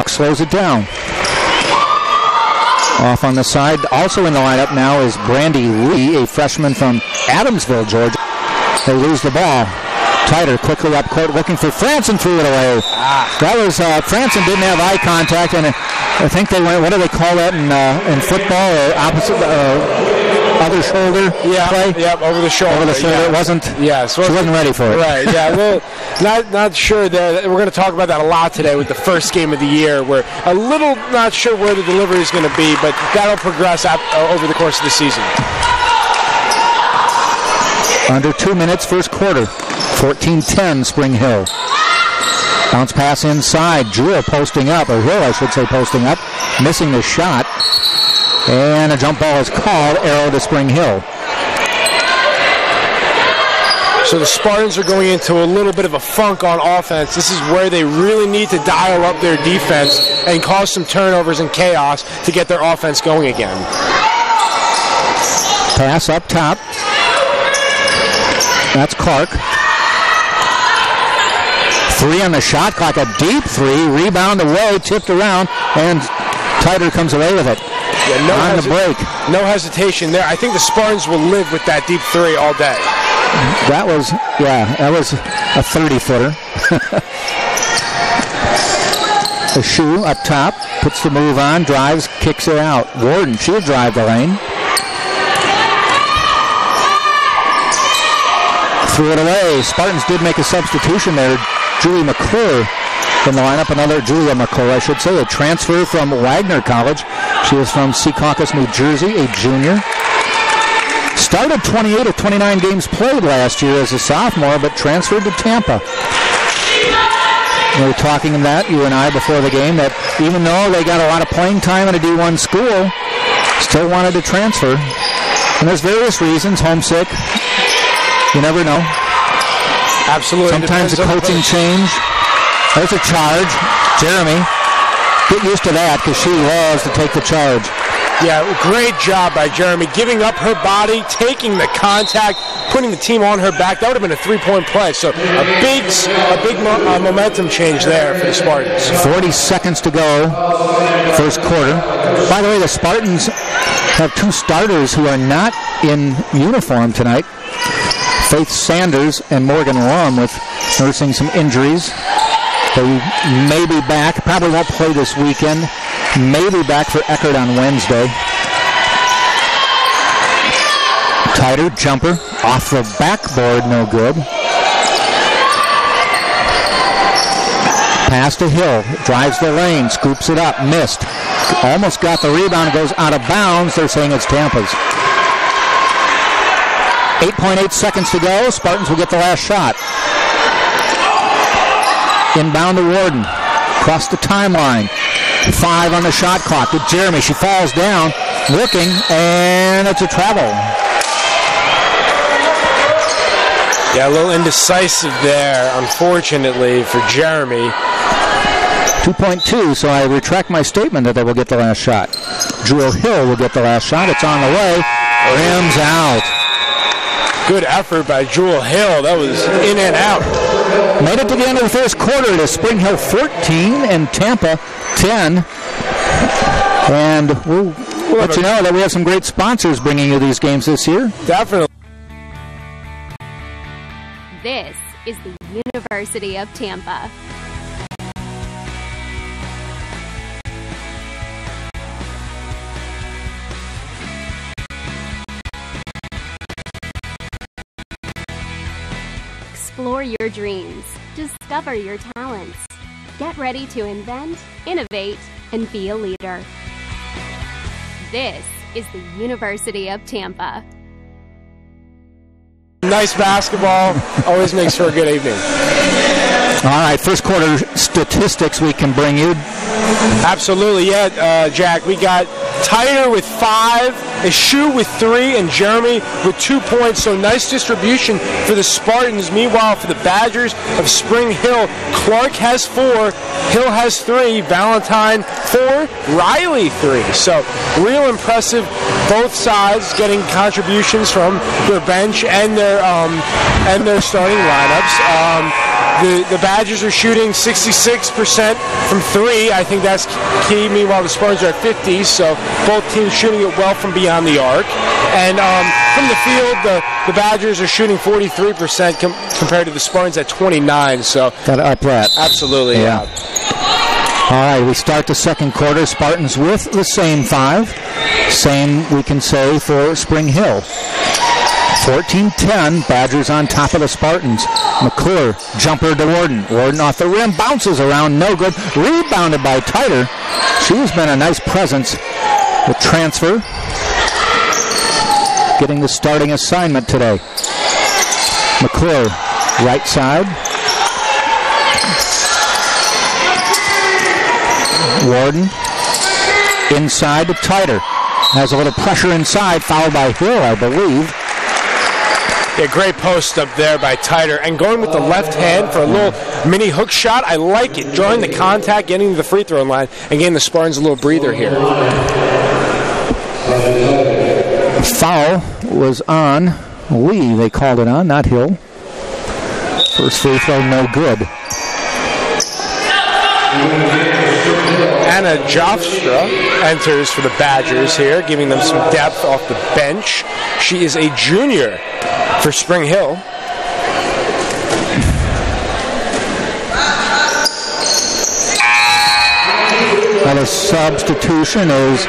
Slows it down. Off on the side. Also in the lineup now is Brandy Lee, a freshman from Adamsville, Georgia. They lose the ball. Tighter quickly up court looking for Franson, threw it away. That was, Franson didn't have eye contact, and I think they went, what do they call that in football? Opposite, other shoulder play? Yep, over the shoulder. Over the shoulder. Yeah. It wasn't, she wasn't ready for it. Right, yeah. Well, not sure that we're going to talk about that a lot today with the first game of the year. We're a little not sure where the delivery is going to be, but that'll progress over the course of the season. Under 2 minutes, first quarter. 14-10, Spring Hill. Bounce pass inside. Jewel posting up, or Hill, I should say, posting up. Missing the shot. And a jump ball is called. Arrow to Spring Hill. So the Spartans are going into a little bit of a funk on offense. This is where they really need to dial up their defense and cause some turnovers and chaos to get their offense going again. Pass up top. That's Clark. 3 on the shot clock, a deep 3. Rebound away, tipped around, and Tighter comes away with it. Yeah, on the break. No hesitation there. I think the Spartans will live with that deep 3 all day. That was a 30-footer. A shoe up top, puts the move on, drives, kicks it out. Warden, she'll drive the lane. Threw it away. Spartans did make a substitution there. Julie McClure in the lineup. Another Julia McClure, I should say, a transfer from Wagner College. She is from Secaucus, New Jersey, a junior. Started 28 of 29 games played last year as a sophomore, but transferred to Tampa. We were talking that, you and I, before the game, that even though they got a lot of playing time in a D1 school, still wanted to transfer. And there's various reasons, homesick. You never know. Absolutely. Sometimes a coaching change. There's a charge. Jeremy, get used to that because she loves to take the charge. Yeah, great job by Jeremy, giving up her body, taking the contact, putting the team on her back. That would have been a three-point play. So a big momentum change there for the Spartans. 40 seconds to go, first quarter. By the way, the Spartans have two starters who are not in uniform tonight. Faith Sanders and Morgan Lum with nursing some injuries. They may be back, probably won't play this weekend. May be back for Eckert on Wednesday. Tighter jumper off the backboard, no good. Pass to Hill, drives the lane, scoops it up, missed. Almost got the rebound, goes out of bounds. They're saying it's Tampa's. 8.8 seconds to go. Spartans will get the last shot. Inbound to Warden. Across the timeline. 5 on the shot clock to Jeremy. She falls down, looking, and it's a travel. Yeah, a little indecisive there, unfortunately, for Jeremy. 2.2, so I retract my statement that they will get the last shot. Jewel Hill will get the last shot. It's on the way. Rims out. Good effort by Jewel Hill. That was in and out. Made it to the end of the first quarter to Spring Hill 14 and Tampa 10. And we'll let you know that we have some great sponsors bringing you these games this year. Definitely. This is the University of Tampa. Explore your dreams. Discover your talents. Get ready to invent, innovate, and be a leader. This is the University of Tampa. Nice basketball. Always makes for a good evening. All right, first quarter statistics we can bring you. Absolutely, yeah, Jack. We got Tighter with 5, Eshu with 3, and Jeremy with 2 points. So nice distribution for the Spartans. Meanwhile, for the Badgers of Spring Hill, Clark has 4, Hill has 3, Valentine 4, Riley 3. So real impressive. Both sides getting contributions from their bench and their starting lineups. The Badgers are shooting 66% from 3. I think that's key. Meanwhile, the Spartans are at 50, so both teams shooting it well from beyond the arc. And from the field, the Badgers are shooting 43% compared to the Spartans at 29. So got to up that. Absolutely, yeah. All right, we start the second quarter. Spartans with the same 5. Same, we can say, for Spring Hill. 14-10, Badgers on top of the Spartans. McClure, jumper to Warden. Warden off the rim, bounces around, no good. Rebounded by Tighter. She's been a nice presence with transfer. Getting the starting assignment today. McClure, right side. Warden, inside to Tighter. Has a little pressure inside, fouled by Hill, I believe. Yeah, great post up there by Tighter. And going with the left hand for a little mini hook shot. I like it. Drawing the contact, getting to the free throw line, and getting the Spartans a little breather here. Foul was on Lee. They called it on, not Hill. First free throw, no good. Anna Jofstra enters for the Badgers here, giving them some depth off the bench. She is a junior for Spring Hill. Now the substitution is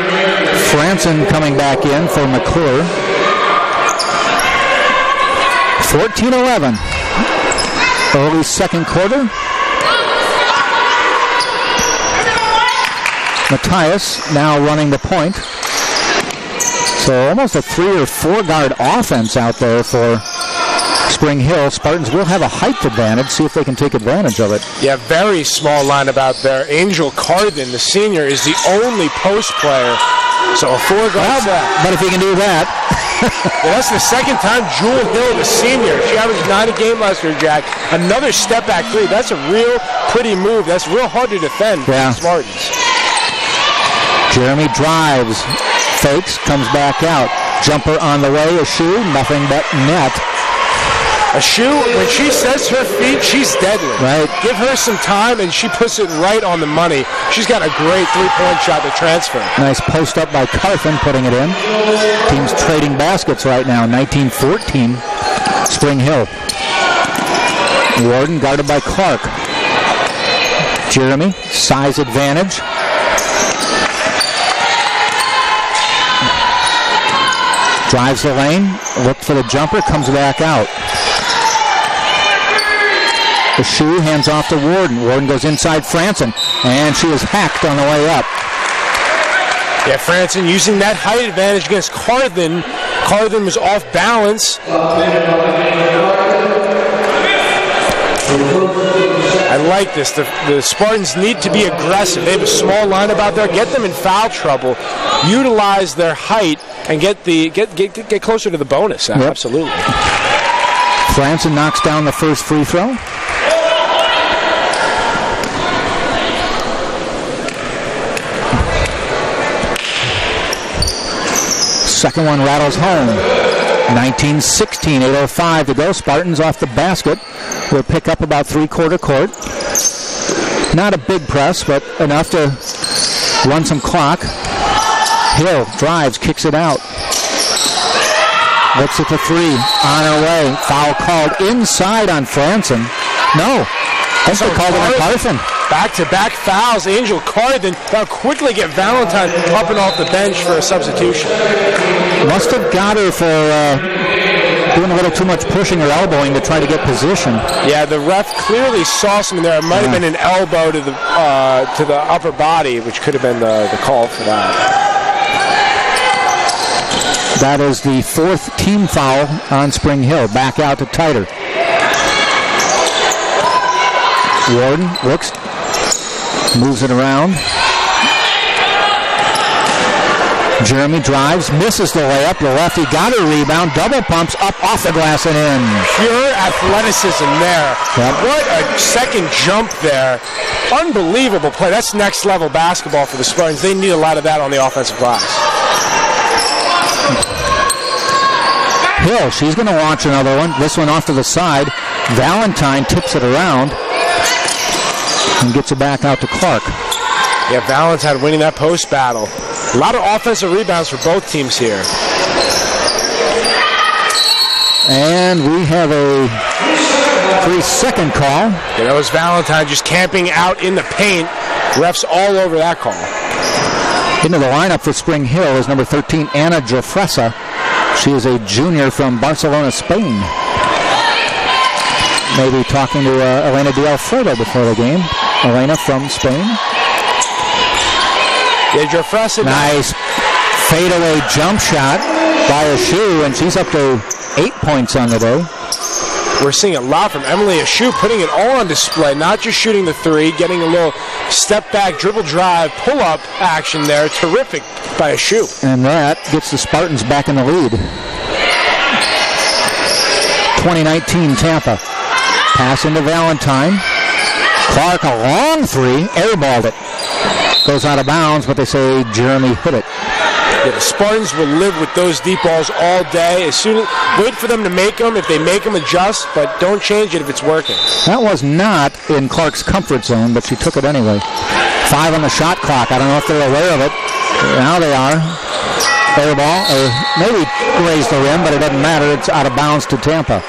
Franson coming back in for McClure. 14-11. Early second quarter. Matthias now running the point. So almost a 3 or 4 guard offense out there for Spring Hill. Spartans will have a height advantage. See if they can take advantage of it. Yeah, very small lineup out there. Angel Carthen, the senior, is the only post player. So a 4 guard set. But if he can do that. Yeah, that's the second time Jewel Hill, the senior. She averaged 9 a game last year, Jack. Another step back 3. That's a real pretty move. That's real hard to defend for the Spartans. Jeremy drives, fakes, comes back out. Jumper on the way, a shoe, nothing but net. A shoe, when she sets her feet, she's deadly. Right. Give her some time, and she puts it right on the money. She's got a great three-point shot to transfer. Nice post up by Carthen, putting it in. Teams trading baskets right now, 19-14, Spring Hill. Warden guarded by Clark. Jeremy, size advantage. Drives the lane, looked for the jumper, comes back out. The shoe hands off to Warden. Warden goes inside Franson, and she is hacked on the way up. Yeah, Franson using that height advantage against Carthen. Carthen was off balance. I like this. The Spartans need to be aggressive. They have a small lineup out there. Get them in foul trouble. Utilize their height and get closer to the bonus. Yep. Absolutely. Franson knocks down the first free throw. Second one rattles home. 19-16, 8:05 to go. Spartans off the basket. Will pick up about three-quarter court. Not a big press, but enough to run some clock. Hill drives, kicks it out. Looks at the 3. On her way. Foul called inside on Franson. No. That's so called on Carthen. Back-to-back fouls. Angel Carthen. They'll quickly get Valentine up and off the bench for a substitution. Must have got her for doing a little too much pushing or elbowing to try to get position. Yeah, the ref clearly saw something there. It might have been an elbow to the upper body, which could have been the call for that. That is the 4th team foul on Spring Hill. Back out to Titer. Warden looks, moves it around. Jeremy drives, misses the layup. The lefty got a rebound, double pumps up off the glass and in. Pure athleticism there. Yep. What a second jump there. Unbelievable play. That's next level basketball for the Spartans. They need a lot of that on the offensive glass. Hill, she's going to launch another one. This one off to the side. Valentine tips it around and gets it back out to Clark. Yeah, Valentine winning that post battle. A lot of offensive rebounds for both teams here. And we have a 3-second call. Yeah, that was Valentine just camping out in the paint. Refs all over that call. Into the lineup for Spring Hill is number 13, Anna Jofresa. She is a junior from Barcelona, Spain. Maybe talking to Elena De Alfredo before the game. Elena from Spain. Yeah, Jofresa. Nice fadeaway jump shot by Ashu, and she's up to 8 points on the day. We're seeing a lot from Emily Ashu, putting it all on display, not just shooting the 3, getting a little step back, dribble drive, pull up action there. Terrific by Ashu. And that gets the Spartans back in the lead. 2019 Tampa. Pass into Valentine. Clark, a long 3, airballed it. Goes out of bounds, but they say Jeremy hit it. Yeah, the Spartans will live with those deep balls all day. Wait for them to make them. If they make them, adjust, but don't change it if it's working. That was not in Clark's comfort zone, but she took it anyway. 5 on the shot clock. I don't know if they're aware of it. Now they are. Air ball, or maybe grazed the rim, but it doesn't matter. It's out of bounds to Tampa.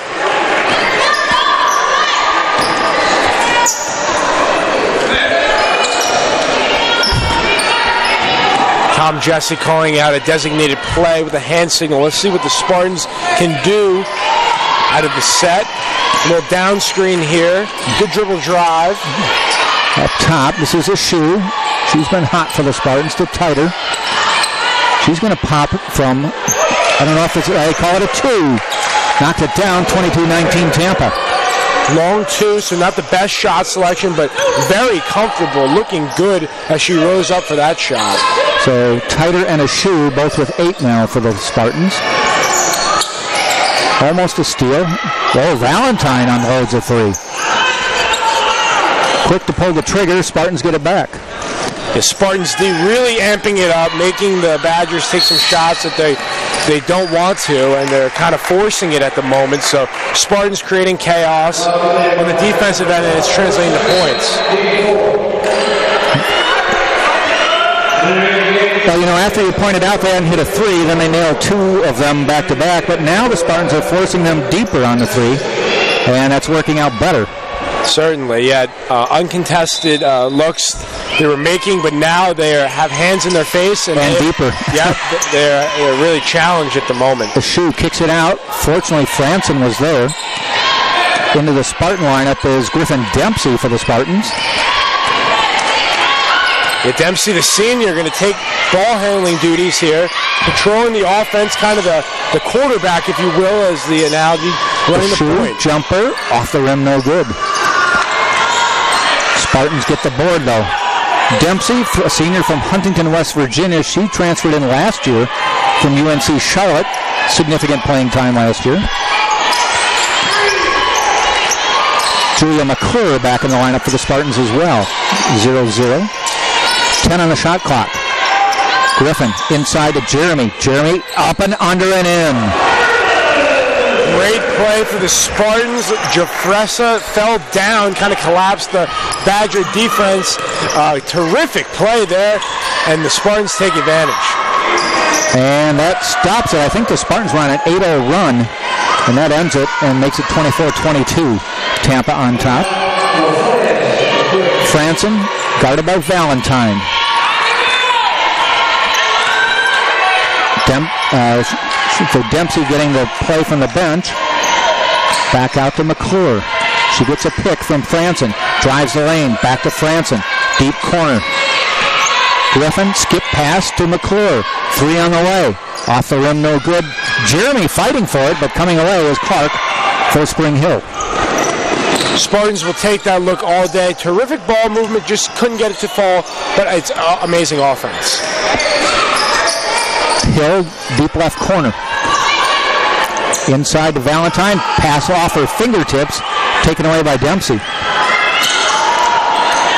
Tom Jesse calling out a designated play with a hand signal. Let's see what the Spartans can do out of the set. A little down screen here. Good dribble drive. Up top, this is a shoe. She's been hot for the Spartans, to tighter. She's going to pop from, I don't know if I call it a 2. Knocked it down, 22-19 Tampa. Long 2, so not the best shot selection, but very comfortable, looking good as she rose up for that shot. So tighter and a shoe, both with 8 now for the Spartans. Almost a steal. Oh, Valentine unloads a 3. Quick to pull the trigger, Spartans get it back. The Spartans D really amping it up, making the Badgers take some shots that they don't want to, and they're kind of forcing it at the moment. So Spartans creating chaos on the defensive end, and it's translating to points. Well, you know, after you pointed out they hadn't hit a 3, then they nailed 2 of them back to back, but now the Spartans are forcing them deeper on the 3, and that's working out better. Certainly, yeah. Uncontested looks they were making, but now they have hands in their face. And deeper. Yeah, they're really challenged at the moment. The shoe kicks it out. Fortunately, Franson was there. Into the Spartan lineup is Griffin Dempsey for the Spartans. Yeah, Dempsey, the senior, going to take ball handling duties here, patrolling the offense, kind of the quarterback, if you will, as the analogy, running the point. Jumper off the rim, no good. Spartans get the board, though. Dempsey, a senior from Huntington, West Virginia, she transferred in last year from UNC Charlotte. Significant playing time last year. Julia McClure back in the lineup for the Spartans as well. 0-0. 10 on the shot clock. Griffin inside to Jeremy. Jeremy up and under and in. Great play for the Spartans. Jafressa fell down, kind of collapsed the Badger defense. Terrific play there, and the Spartans take advantage. And that stops it. I think the Spartans run an 8-0 run, and that ends it and makes it 24-22. Tampa on top. Franson guarded by Valentine. So Dempsey getting the play from the bench. Back out to McClure. She gets a pick from Franson. Drives the lane. Back to Franson. Deep corner. Griffin, skip pass to McClure. 3 on the way. Off the rim, no good. Jeremy fighting for it, but coming away is Clark for Spring Hill. Spartans will take that look all day. Terrific ball movement, just couldn't get it to fall, but it's amazing offense. Hill, deep left corner. Inside to Valentine. Pass off her fingertips. Taken away by Dempsey.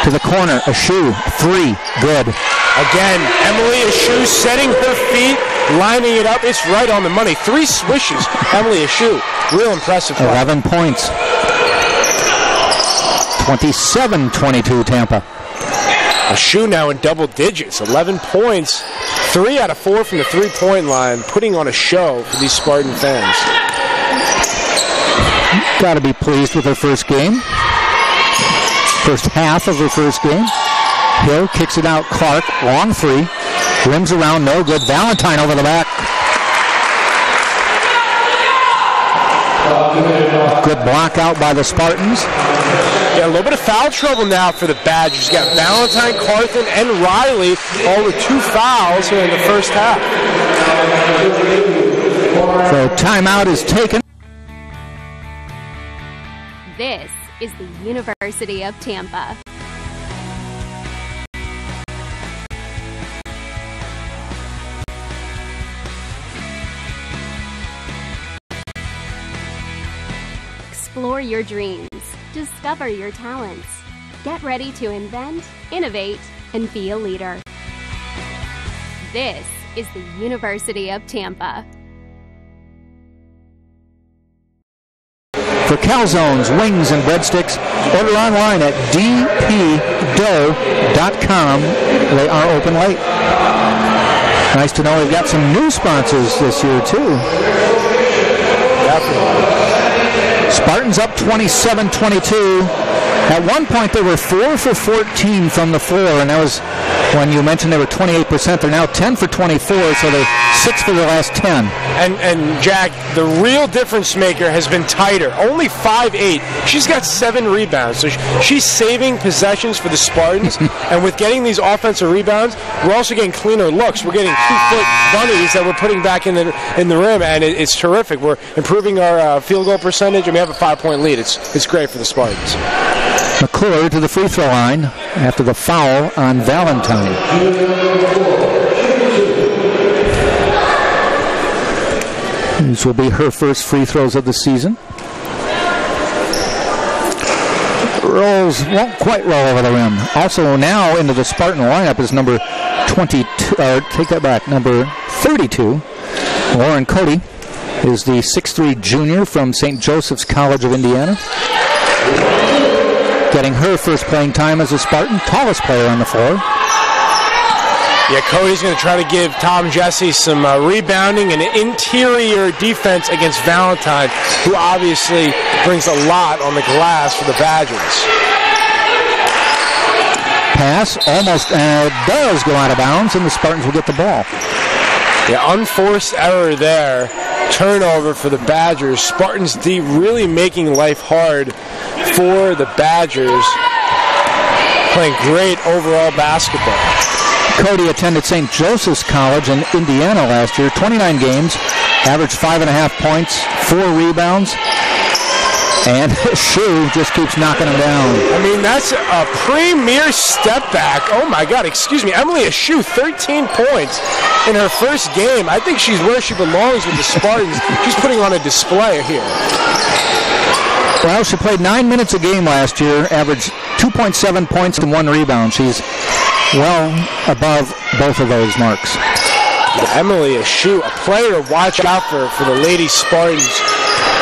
To the corner. Ashu. 3. Good. Again, Emily Ashu setting her feet, lining it up. It's right on the money. 3 swishes. Emily Ashu. Real impressive play. 11 points. 27-22 Tampa. Ashu now in double digits. 11 points. 3 out of 4 from the three-point line, putting on a show for these Spartan fans. Got to be pleased with her first game. First half of her first game. Hill kicks it out. Clark, long 3. Rims around, no good. Valentine over the back. Good block out by the Spartans. Yeah, a little bit of foul trouble now for the Badgers. You got Valentine, Carthen, and Riley, all with 2 fouls here in the first half. So timeout is taken. This is the University of Tampa. Explore your dreams. Discover your talents. Get ready to invent, innovate, and be a leader. This is the University of Tampa. For calzones, wings, and breadsticks, order online at dpdough.com. They are open late. Nice to know we've got some new sponsors this year, too. Definitely. Spartans up 27-22. At one point, they were 4 for 14 from the floor, and that was when you mentioned they were 28%. They're now 10 for 24, so they're 6 for their last 10. And Jack, the real difference maker has been tighter. Only 5'8". She's got 7 rebounds, so she's saving possessions for the Spartans. And with getting these offensive rebounds, we're also getting cleaner looks. We're getting 2-foot bunnies that we're putting back in the rim, and it's terrific. We're improving our field goal percentage, and we have a 5-point lead. It's great for the Spartans. McClure to the free throw line after the foul on Valentine. These will be her first free throws of the season. Rolls won't quite roll over the rim. Also now into the Spartan lineup is number 22, take that back, number 32. Lauren Cody is the 6'3" junior from St. Joseph's College of Indiana. Getting her first playing time as a Spartan, tallest player on the floor. Yeah, Cody's going to try to give Tom Jesse some rebounding and interior defense against Valentine, who obviously brings a lot on the glass for the Badgers. Pass almost does go out of bounds, and the Spartans will get the ball. Yeah, unforced error there. Turnover for the Badgers. Spartans D really making life hard for the Badgers. Playing great overall basketball. Cody attended St. Joseph's College in Indiana last year. 29 games, averaged 5.5 points, 4 rebounds, and Shu just keeps knocking him down. I mean, that's a premier step back. Oh my God, excuse me. Emily Shu, 13 points in her first game. I think she's where she belongs with the Spartans. She's putting on a display here. Well, she played 9 minutes a game last year, averaged 2.7 points and 1 rebound. She's well above both of those marks. Emily Shu, a player to watch out for the Lady Spartans.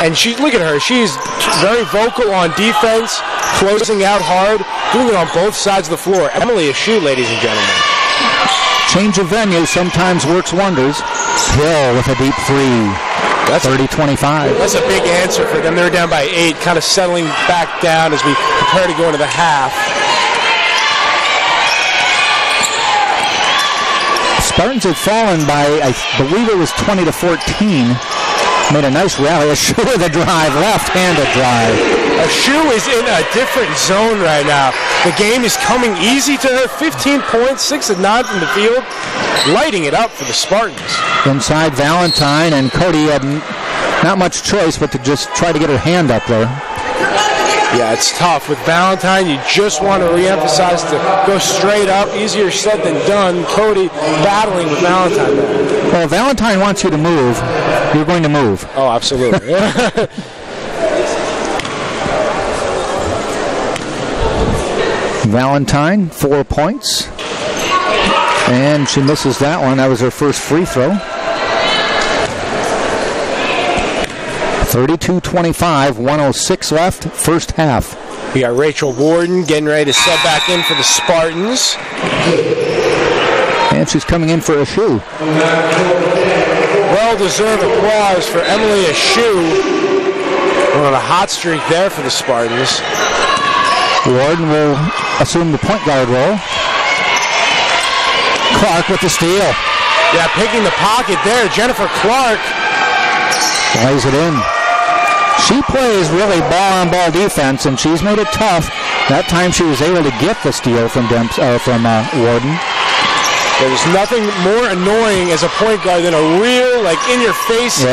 And look at her. She's very vocal on defense, closing out hard, doing it on both sides of the floor. Emily Shu, ladies and gentlemen. Change of venue sometimes works wonders. Hill with a deep three. That's 30-25. That's a big answer for them. They're down by 8, kind of settling back down as we prepare to go into the half. Spartans had fallen by, I believe it was 20-14. Made a nice rally. A Shu with a drive, left-handed drive. A Shu is in a different zone right now. The game is coming easy to her. 15 points, 6 of 9 from the field. Lighting it up for the Spartans. Inside Valentine, and Cody had not much choice but to just try to get her hand up there. Yeah, it's tough. With Valentine, you just want to reemphasize to go straight up. Easier said than done. Cody battling with Valentine there. Well, if Valentine wants you to move, you're going to move. Oh, absolutely. Valentine, 4 points. And she misses that one. That was her first free throw. 32-25, 106 left, first half. We got Rachel Warden getting ready to step back in for the Spartans. And she's coming in for a Shu. Well-deserved applause for Emily Shu. We're on a hot streak there for the Spartans. Warden will assume the point guard role. Clark with the steal. Yeah, picking the pocket there. Jennifer Clark lays it in. She plays really ball-on-ball defense, and she's made it tough. That time she was able to get the steal from Warden. There's nothing more annoying as a point guard than a real, in-your-face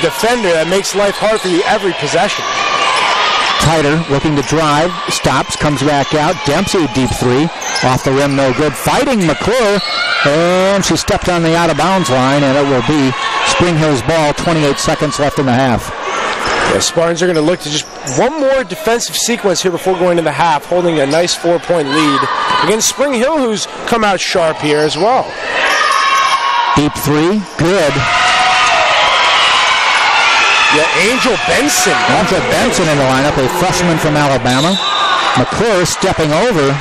defender that makes life hard for you every possession. Tighter, looking to drive, stops, comes back out. Dempsey, deep three. Off the rim, no good. Fighting McClure, and she stepped on the out-of-bounds line, and it will be Spring Hill's ball, 28 seconds left in the half. The Spartans are going to look to just one more defensive sequence here before going into the half, holding a nice 4-point lead against Spring Hill, who's come out sharp here as well. Deep three, good. Yeah, Angel Benson. Angel Benson in the lineup, a freshman from Alabama. McClure stepping over.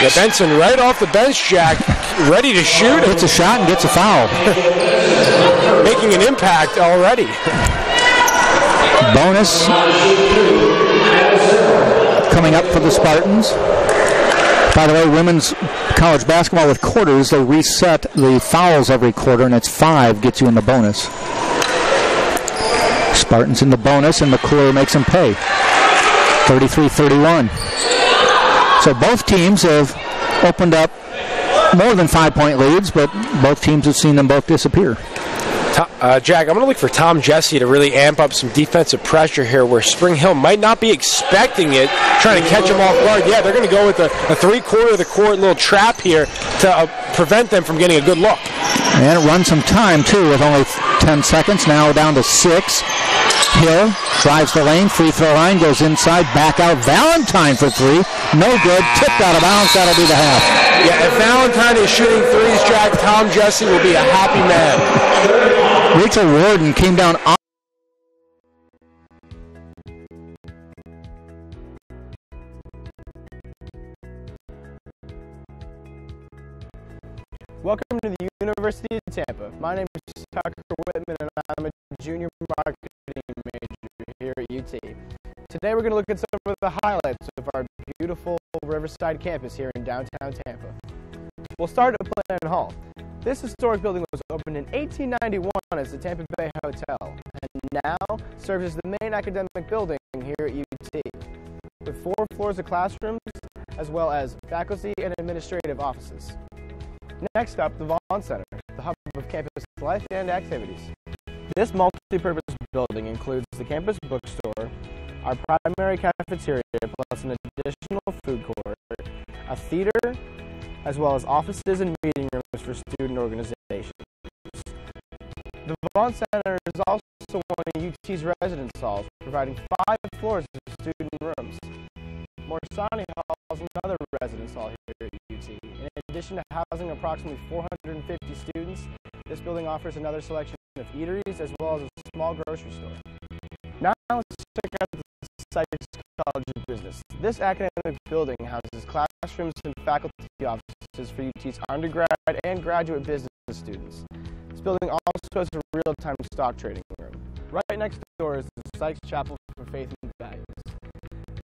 Yeah, Benson right off the bench, Jack, ready to shoot. Gets a shot and gets a foul. Making an impact already. Bonus coming up for the Spartans. By the way, women's college basketball with quarters, they reset the fouls every quarter, and it's 5 gets you in the bonus. Spartans in the bonus, and McClure makes them pay. 33-31. So both teams have opened up more than 5-point leads, but both teams have seen them both disappear. Jack, I'm going to look for Tom Jesse to really amp up some defensive pressure here where Spring Hill might not be expecting it, trying to catch them off guard. Yeah, they're going to go with a three-quarter of the court little trap here to prevent them from getting a good look. And it runs some time, too, with only 10 seconds. Now down to 6. Hill drives the lane, free throw line, goes inside, back out. Valentine for 3. No good. Tipped out of bounds. That'll be the half. Yeah, if Valentine is shooting threes, Jack, Tom Jesse will be a happy man. Rachel Warden came down on. Welcome to the University of Tampa. My name is Tucker Whitman, and I'm a junior marketing major here at UT. Today we're going to look at some of the highlights of our beautiful Riverside campus here in downtown Tampa. We'll start at Plan Hall. This historic building was opened in 1891 as the Tampa Bay Hotel, and now serves as the main academic building here at UT, with 4 floors of classrooms, as well as faculty and administrative offices. Next up, the Vaughn Center, the hub of campus life and activities. This multi-purpose building includes the campus bookstore, our primary cafeteria, plus an additional food court, a theater, as well as offices and meeting rooms for student organizations. The Vaughn Center is also one of UT's residence halls, providing 5 floors of student rooms. Morsani Hall is another residence hall here at UT. In addition to housing approximately 450 students, this building offers another selection of eateries as well as a small grocery store. Now let's check out the Sykes College of Business. This academic building houses classrooms and faculty offices for UT's undergrad and graduate business students. This building also has a real-time stock trading room. Right next door is the Sykes Chapel for Faith and Values.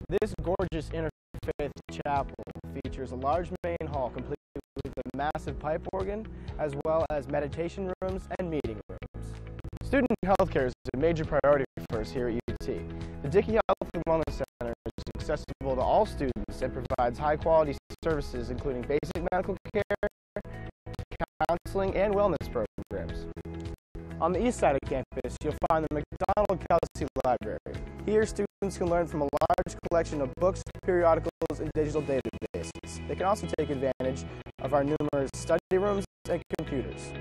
This gorgeous interfaith chapel features a large main hall complete with a massive pipe organ, as well as meditation rooms and meeting rooms. Student health care is a major priority for us here at UT. The Dickey Health and Wellness Center is accessible to all students and provides high-quality services including basic medical care, counseling, and wellness programs. On the east side of campus, you'll find the McDonald-Kelsey Library. Here, students can learn from a large collection of books, periodicals, and digital databases. They can also take advantage of our numerous study rooms and computers.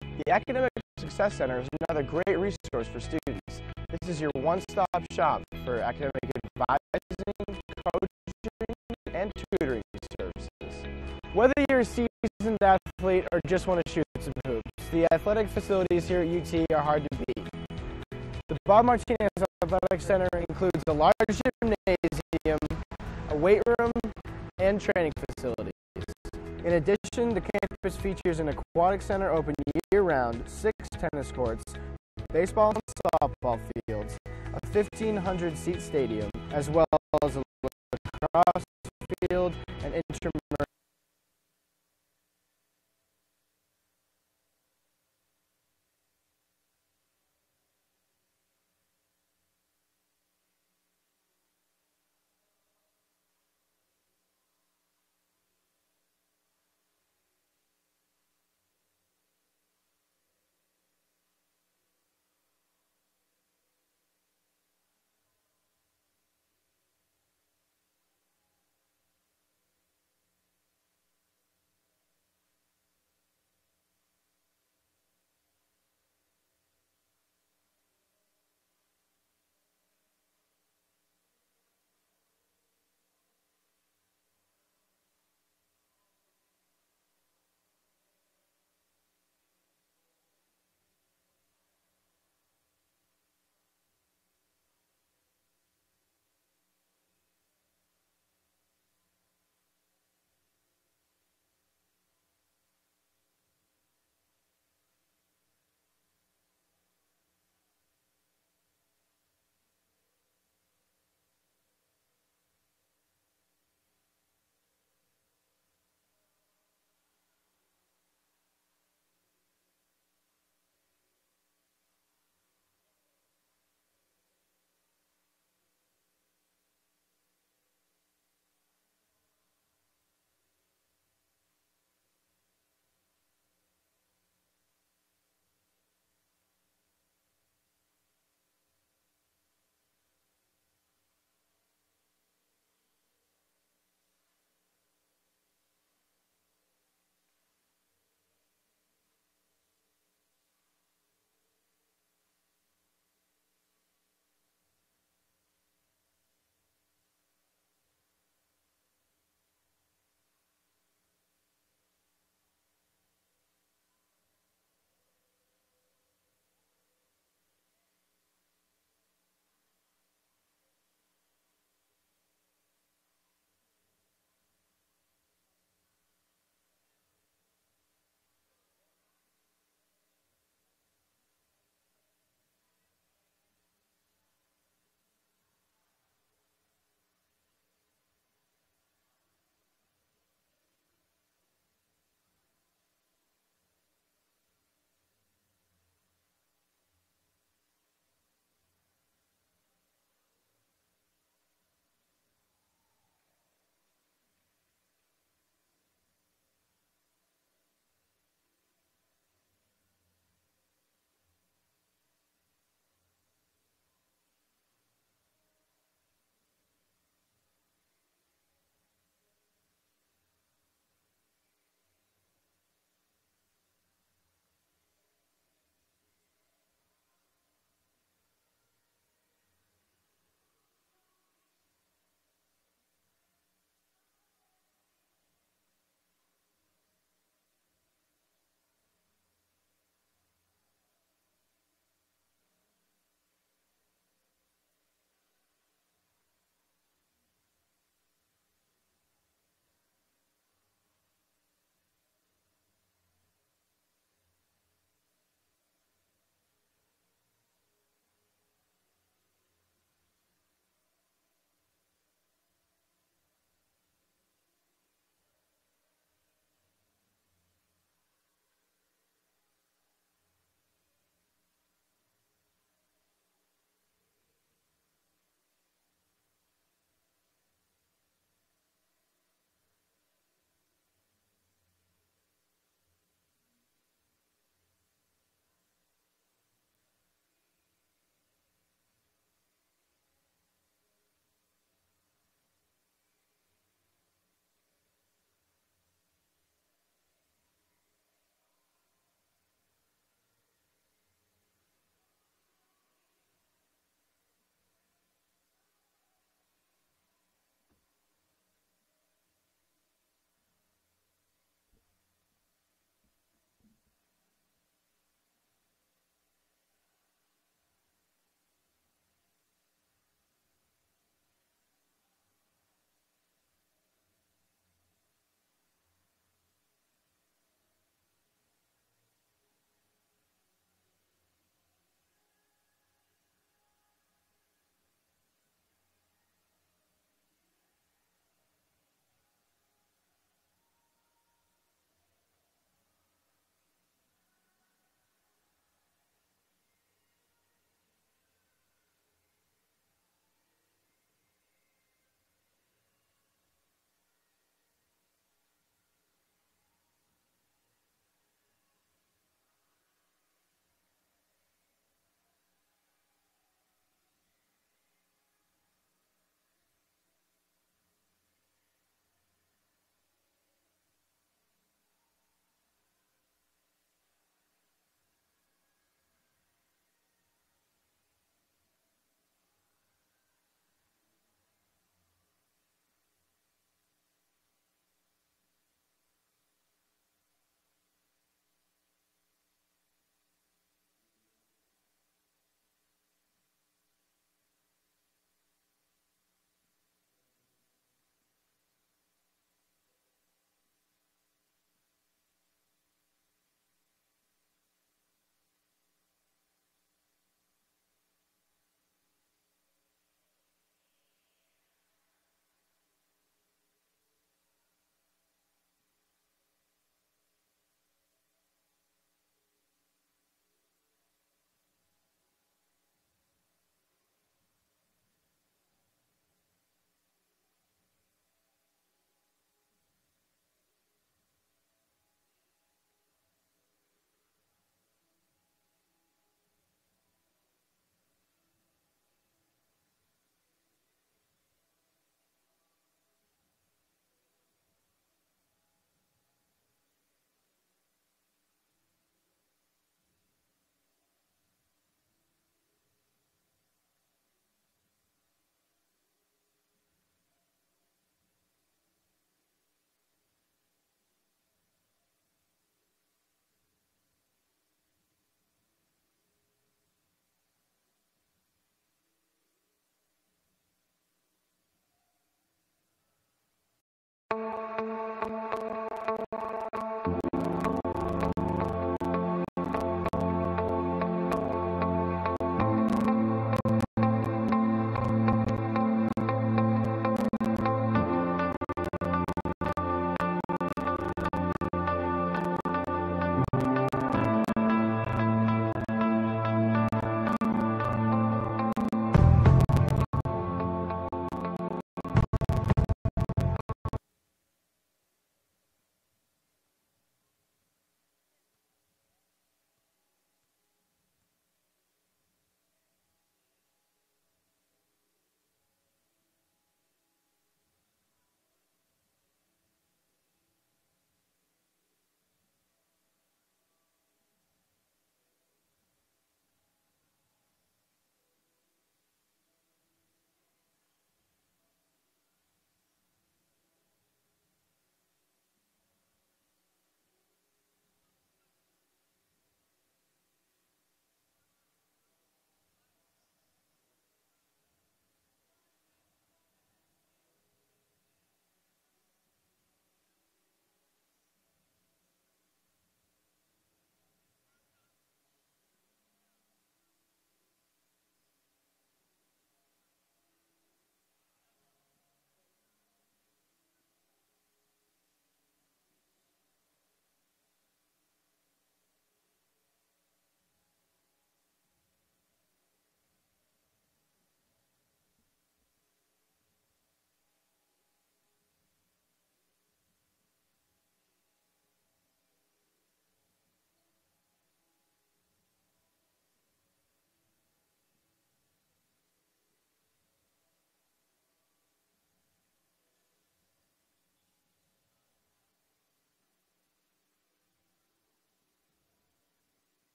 The Academic Success Center is another great resource for students. This is your one-stop shop for academic advising, coaching, and tutoring services. Whether you're a seasoned athlete or just want to shoot some hoops, the athletic facilities here at UT are hard to beat. The Bob Martinez Athletic Center includes a large gymnasium, a weight room, and training facilities. In addition, the campus features an aquatic center open year-round, 6 tennis courts, baseball and softball fields, a 1,500-seat stadium, as well as a lacrosse field and intramural.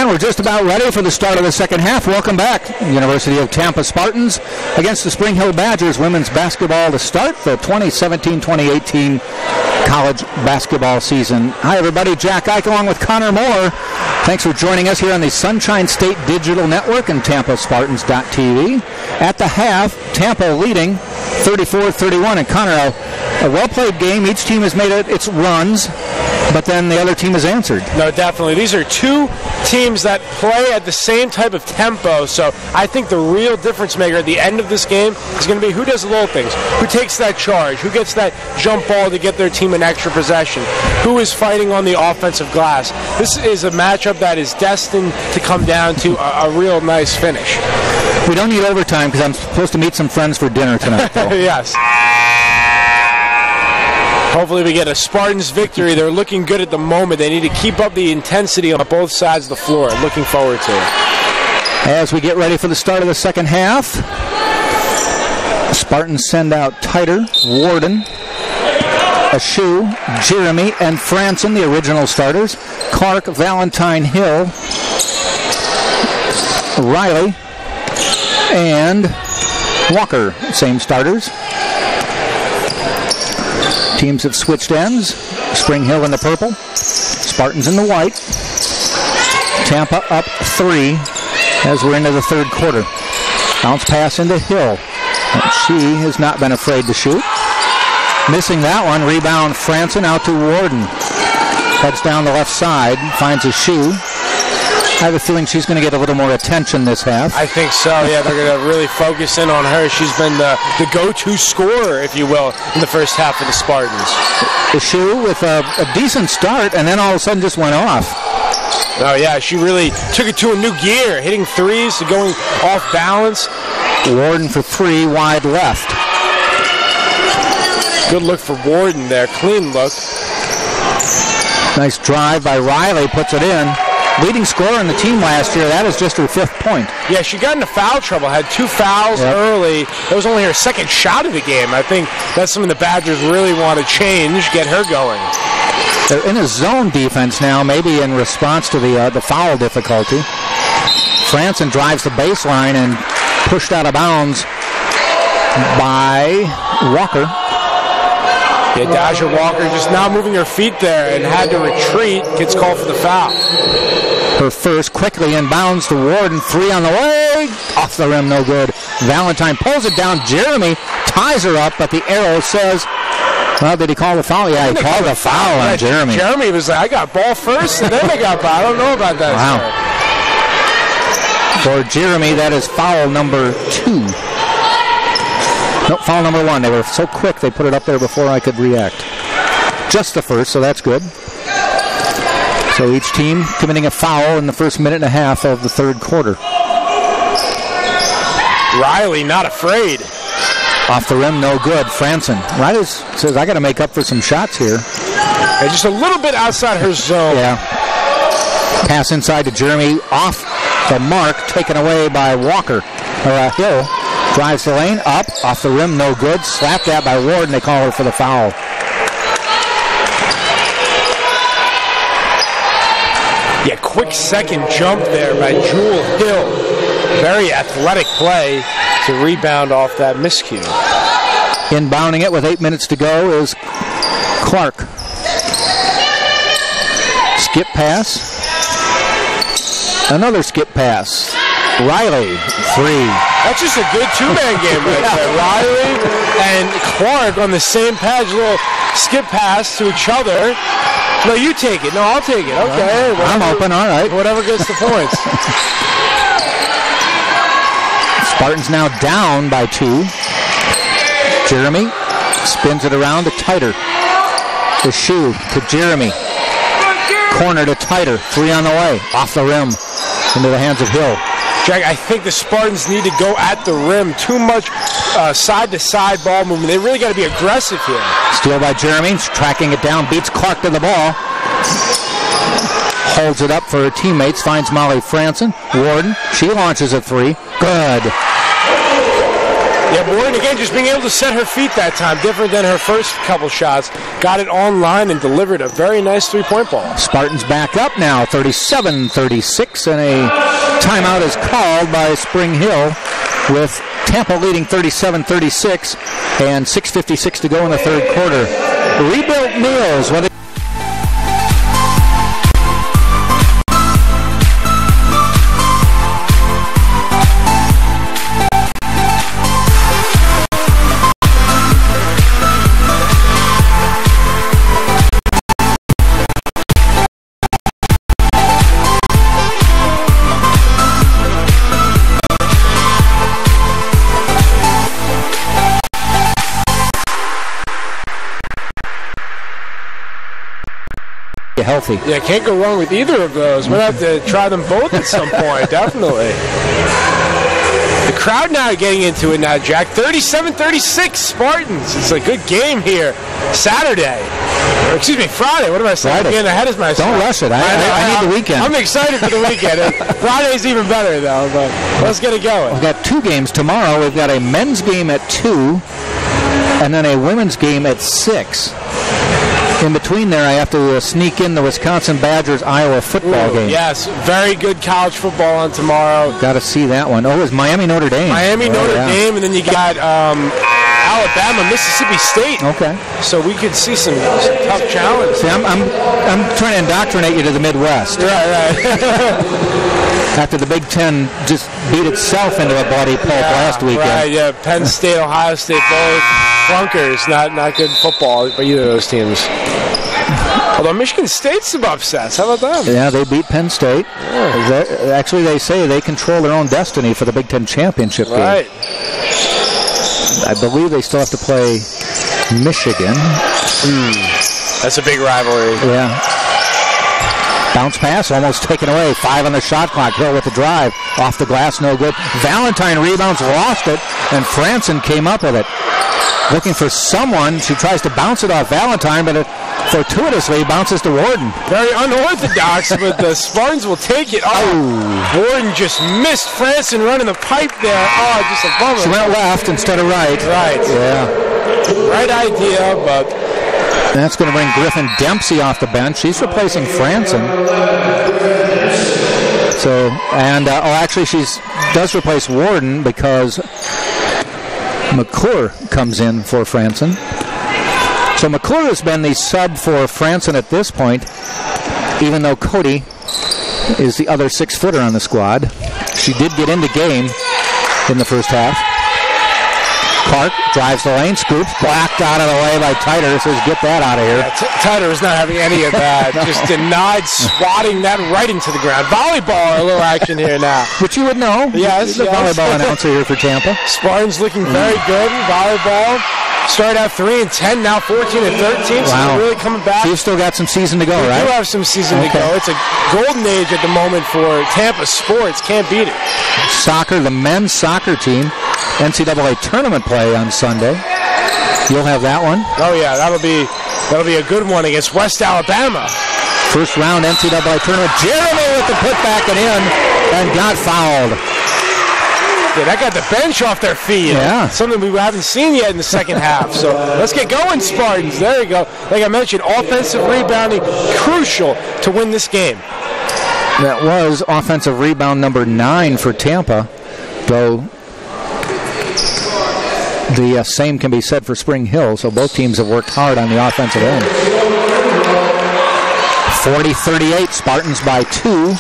And we're just about ready for the start of the second half. Welcome back. University of Tampa Spartans against the Spring Hill Badgers women's basketball to start the 2017-2018 college basketball season. Hi, everybody. Jack Ike along with Connor Moore. Thanks for joining us here on the Sunshine State Digital Network and TampaSpartans.tv. At the half, Tampa leading 34-31. And Connor, a well-played game. Each team has made its runs, but then the other team has answered. No, definitely. These are two teams that play at the same type of tempo, so I think the real difference maker at the end of this game is going to be who does the little things, who takes that charge, who gets that jump ball to get their team an extra possession, who is fighting on the offensive glass. This is a matchup that is destined to come down to a real nice finish. We don't need overtime because I'm supposed to meet some friends for dinner tonight, though. Yes. Hopefully we get a Spartans victory. They're looking good at the moment. They need to keep up the intensity on both sides of the floor. Looking forward to it. As we get ready for the start of the second half, the Spartans send out Titer, Warden, Ashu, Jeremy, and Franson, the original starters. Clark, Valentine, Hill, Riley, and Walker, same starters. Teams have switched ends. Spring Hill in the purple, Spartans in the white. Tampa up 3 as we're into the third quarter. Bounce pass into Hill. She has not been afraid to shoot. Missing that one. Rebound Franson out to Warden. Heads down the left side. Finds a shoe. I have a feeling she's going to get a little more attention this half. I think so, yeah. They're going to really focus in on her. She's been the go-to scorer, if you will, in the first half of the Spartans. The shoe with a decent start, and then all of a sudden just went off. Oh, yeah, she really took it to a new gear, hitting threes, going off balance. Warden for 3, wide left. Good look for Warden there, clean look. Nice drive by Riley, puts it in. Leading scorer in the team last year, that was just her 5th point. Yeah, she got into foul trouble, had 2 fouls early. That was only her second shot of the game. I think that's something the Badgers really want to change, get her going. They're in a zone defense now, maybe in response to the foul difficulty. Franson drives the baseline and pushed out of bounds by Walker. Yeah, Dasha Walker just now moving her feet there and had to retreat, gets called for the foul. Her first, quickly inbounds to Warden, 3 on the way, off the rim, no good. Valentine pulls it down, Jeremy ties her up, but the arrow says, well, did he call the foul? Yeah, he called a foul on Jeremy. Jeremy was like, I got ball first, and then I got ball. I don't know about that. Wow. For Jeremy, that is foul number 2. Nope, foul number 1. They were so quick they put it up there before I could react. Just the first, so that's good. So each team committing a foul in the first minute and a half of the third quarter. Riley not afraid. Off the rim, no good. Franson. Riley says, I got to make up for some shots here. Yeah, just a little bit outside her zone. Yeah. Pass inside to Jeremy. Off the mark, taken away by Walker. Or Hill. Drives the lane, up, off the rim, no good. Slapped at by Warden, they call her for the foul. Yeah, quick second jump there by Jewel Hill. Very athletic play to rebound off that miscue. Inbounding it with 8 minutes to go is Clark. Skip pass. Another skip pass. Riley, 3. That's just a good two-man game right there. Riley and Clark on the same page, little skip pass to each other. No, you take it. No, I'll take it. Okay. Whatever, I'm open, all right. Whatever gets the points. Spartans now down by 2. Jeremy spins it around to Titer. The shoe to Jeremy. Corner to Titer. 3 on the way. Off the rim. Into the hands of Hill. Jack, I think the Spartans need to go at the rim. Too much side-to-side ball movement. They really got to be aggressive here. Steal by Jeremy, tracking it down, beats Clark to the ball. Holds it up for her teammates, finds Molly Franson. Warden, she launches a 3. Good. Yeah, Warren again just being able to set her feet that time, different than her first couple shots. Got it online and delivered a very nice three-point ball. Spartans back up now, 37-36, and a timeout is called by Spring Hill with Tampa leading 37-36 and 6:56 to go in the third quarter. Rebuilt Meals. Healthy. Yeah, can't go wrong with either of those. We'll have to try them both at some point, definitely. The crowd now getting into it now, Jack. 37-36 Spartans. It's a good game here. Saturday. Or, excuse me, Friday. What am I saying? I'm getting ahead of myself. Don't rush it. I need the weekend. I'm excited for the weekend. Friday's even better, though, but let's get it going. We've got two games tomorrow. We've got a men's game at 2 and then a women's game at 6. In between there, I have to sneak in the Wisconsin Badgers-Iowa football game. Yes, very good college football on tomorrow. Got to see that one. Oh, it's Miami-Notre Dame. Notre Dame, and then you got Alabama, Mississippi State. Okay. So we could see some tough challenges. See, I'm trying to indoctrinate you to the Midwest. Right. After the Big Ten just beat itself into a bloody pulp last weekend. Right, yeah. Penn State, Ohio State, both flunkers. Not good football for either of those teams. Although Michigan State's some upsets. How about them? Yeah, they beat Penn State. Yeah. Actually, they say they control their own destiny for the Big Ten championship game. Right. I believe they still have to play Michigan. That's a big rivalry. Yeah. Bounce pass, almost taken away. 5 on the shot clock. Hill with the drive. Off the glass, no good. Valentine rebounds, lost it, and Franson came up with it. Looking for someone. She tries to bounce it off Valentine, but it fortuitously bounces to Warden. Very unorthodox, but the Spartans will take it. Oh, Warden just missed Franson running the pipe there. Oh, just a bummer. She went left instead of right. Right. Yeah. Right idea, but... That's going to bring Griffin Dempsey off the bench. She's replacing Franson. So, and actually, she does replace Warden because McClure comes in for Franson. So McClure has been the sub for Franson at this point, even though Cody is the other 6-footer on the squad. She did get into game in the first half. Clark drives the lane, scoops, blacked out of the way by Titer, says get that out of here. Yeah, Titer was not having any of that. Just denied swatting that right into the ground. Volleyball, a little action here now. Which you would know. Yes, the volleyball announcer here for Tampa. Spartans looking very good in volleyball. Started out 3-10, now 14-13. So they're really coming back. So you've still got some season to go, right? We do have some season to go. It's a golden age at the moment for Tampa sports. Can't beat it. Soccer, the men's soccer team, NCAA tournament play on Sunday. You'll have that one. Oh yeah, that'll be a good one against West Alabama. First round NCAA tournament. Jeremy with the putback and in, and got fouled. Yeah, that got the bench off their feet. Yeah. Something we haven't seen yet in the second half. So let's get going, Spartans. There you go. Like I mentioned, offensive rebounding crucial to win this game. That was offensive rebound number 9 for Tampa, though the same can be said for Spring Hill, so both teams have worked hard on the offensive end. 40-38, Spartans by 2.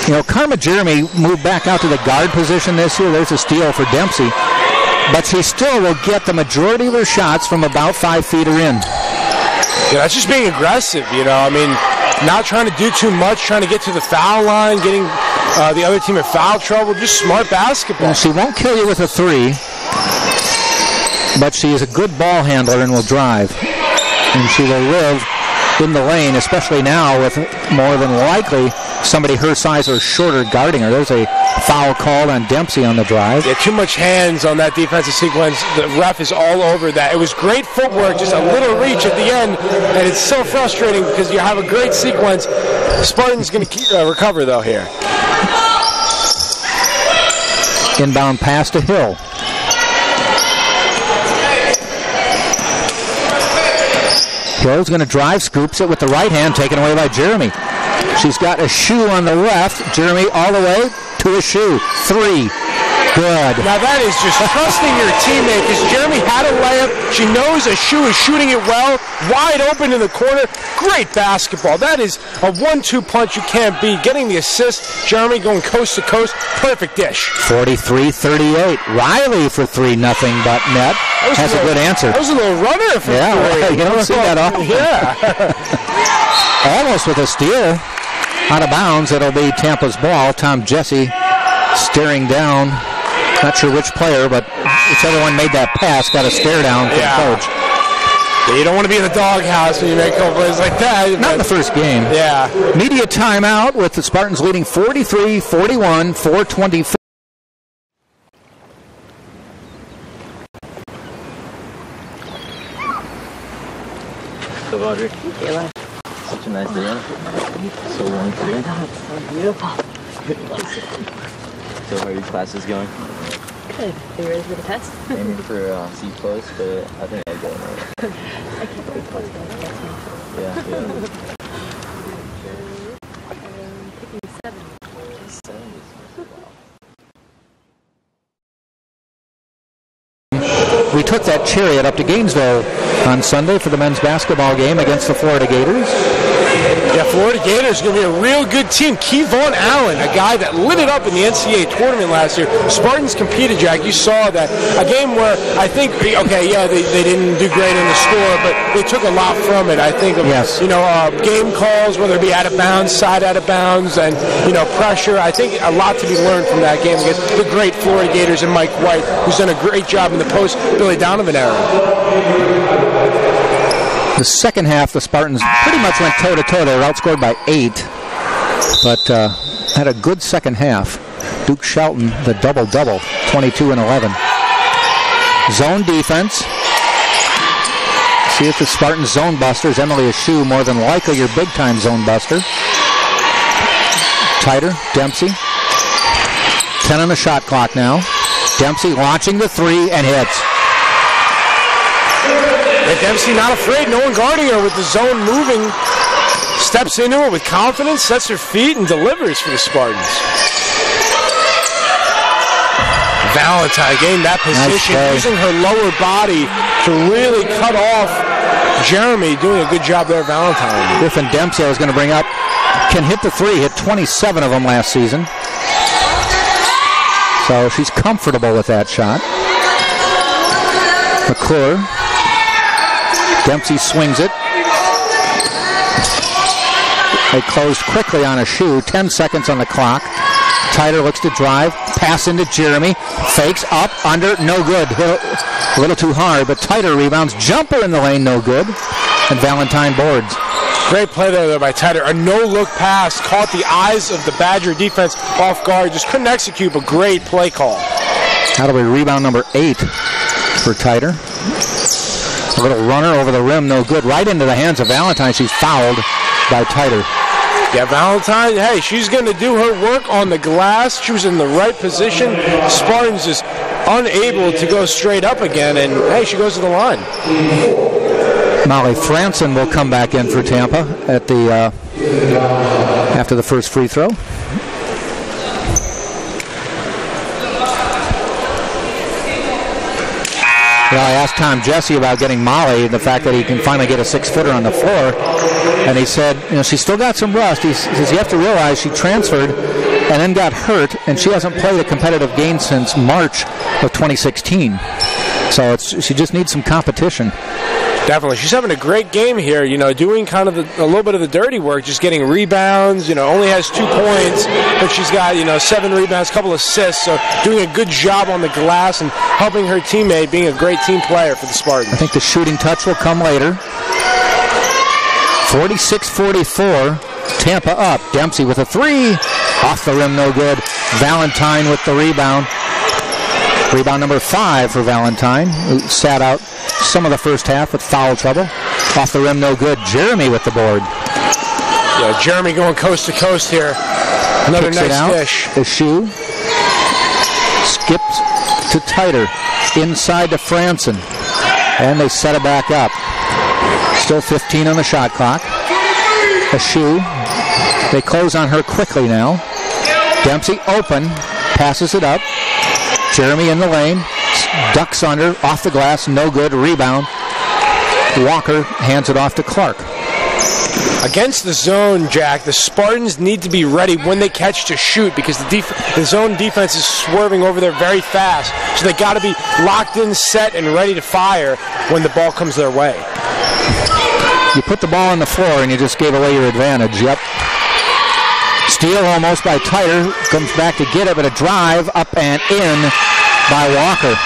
You know, Karma Jeremy moved back out to the guard position this year. There's a steal for Dempsey. But she still will get the majority of her shots from about 5 feet or in. Yeah, that's just being aggressive, you know. I mean, not trying to do too much, trying to get to the foul line, getting the other team in foul trouble. Just smart basketball. Well, she won't kill you with a 3, but she is a good ball handler and will drive. And she will live in the lane, especially now with more than likely somebody her size or shorter guarding her. There's a foul called on Dempsey on the drive. Yeah, too much hands on that defensive sequence. The ref is all over that. It was great footwork, just a little reach at the end, and it's so frustrating because you have a great sequence. Spartan's going to recover, though, here. Inbound pass to Hill. Hill's going to drive, scoops it with the right hand, taken away by Jeremy. She's got a shoe on the left. Jeremy all the way to a shoe. 3. Good. Now that is just trusting your teammate, because Jeremy had a layup. She knows a shoe is shooting it well, wide open in the corner. Great basketball. That is a 1-2 punch you can't beat. Getting the assist, Jeremy going coast to coast, perfect dish. 43-38. Riley for 3-0, but net has a good answer. That was a little runner for 3. Yeah, you don't see that often. Yeah. Almost with a steal. Out of bounds, it'll be Tampa's ball. Tom Jesse staring down. Not sure which player, but whichever one made that pass got a stare down from the coach. Yeah, you don't want to be in the doghouse when you make a couple plays like that. Not in the first game. Yeah. Media timeout with the Spartans leading 43-41, 4:24. So, Audrey. Such a nice day. So warm today. It's so beautiful. So how are your classes going? Good. Are you ready for the test? Aiming for C+, but I think I'll get it. I can't wait for the test. Yeah. Picking 7. 7 We took that chariot up to Gainesville on Sunday for the men's basketball game against the Florida Gators. Yeah, Florida Gators going to be a real good team. Kevon Allen, a guy that lit it up in the NCAA tournament last year. Spartans competed, Jack. You saw that. A game where I think, they didn't do great in the score, but they took a lot from it. I think of, game calls, whether it be out of bounds, side out of bounds, and, pressure. I think a lot to be learned from that game against the great Florida Gators and Mike White, who's done a great job in the post-Billy Donovan era. The second half, the Spartans pretty much went toe-to-toe. They were outscored by 8, but had a good second half. Duke Shelton, the double-double, 22 and 11. Zone defense. See if the Spartans zone busters. Emily Ashew, more than likely your big-time zone buster. Tighter, Dempsey. 10 on the shot clock now. Dempsey launching the 3 and hits. And Dempsey not afraid, no one guarding her with the zone moving. Steps into it with confidence, sets her feet, and delivers for the Spartans. Valentine getting that position, using her lower body to really cut off Jeremy, doing a good job there, Valentine. Griffin Dempsey, I was going to bring up, can hit the 3, hit 27 of them last season. So she's comfortable with that shot. McClure. Dempsey swings it. They closed quickly on a shoe. 10 seconds on the clock. Tyler looks to drive. Pass into Jeremy. Fakes up, under, no good. Hit a little too hard, but Tyler rebounds. Jumper in the lane, no good. And Valentine boards. Great play there by Tyler. A no-look pass caught the eyes of the Badger defense off guard. Just couldn't execute, but great play call. That'll be rebound number 8 for Tyler. A little runner over the rim, no good. Right into the hands of Valentine. She's fouled by Tyler. Yeah, Valentine, hey, she's going to do her work on the glass. She was in the right position. Spartans is unable to go straight up again, and, hey, she goes to the line. Molly Franson will come back in for Tampa at the after the first free throw. Well, I asked Tom Jesse about getting Molly, the fact that he can finally get a 6-footer on the floor, and he said, she's still got some rust. He says you have to realize she transferred and then got hurt, and she hasn't played a competitive game since March of 2016. So she just needs some competition. Definitely. She's having a great game here, doing kind of a little bit of the dirty work, just getting rebounds, only has 2 points, but she's got, 7 rebounds, a couple assists, so doing a good job on the glass and helping her teammate, being a great team player for the Spartans. I think the shooting touch will come later. 46-44, Tampa up. Dempsey with a 3, off the rim, no good. Valentine with the rebound. Rebound number 5 for Valentine, who sat out some of the first half with foul trouble. Off the rim, no good. Jeremy with the board. Yeah, Jeremy going coast to coast here. Another Kicks nice dish. The shoe skips to Tyler. Inside to Franson. And they set it back up. Still 15 on the shot clock. A shoe. They close on her quickly now. Dempsey open, passes it up. Jeremy in the lane, ducks under, off the glass, no good, rebound. Walker hands it off to Clark. Against the zone, Jack, the Spartans need to be ready when they catch to shoot because the zone defense is swerving over there very fast. So they got to be locked in, set, and ready to fire when the ball comes their way. You put the ball on the floor and you just gave away your advantage. Yep. Steal almost by Titer. Comes back to get it, but a drive up and in by Walker.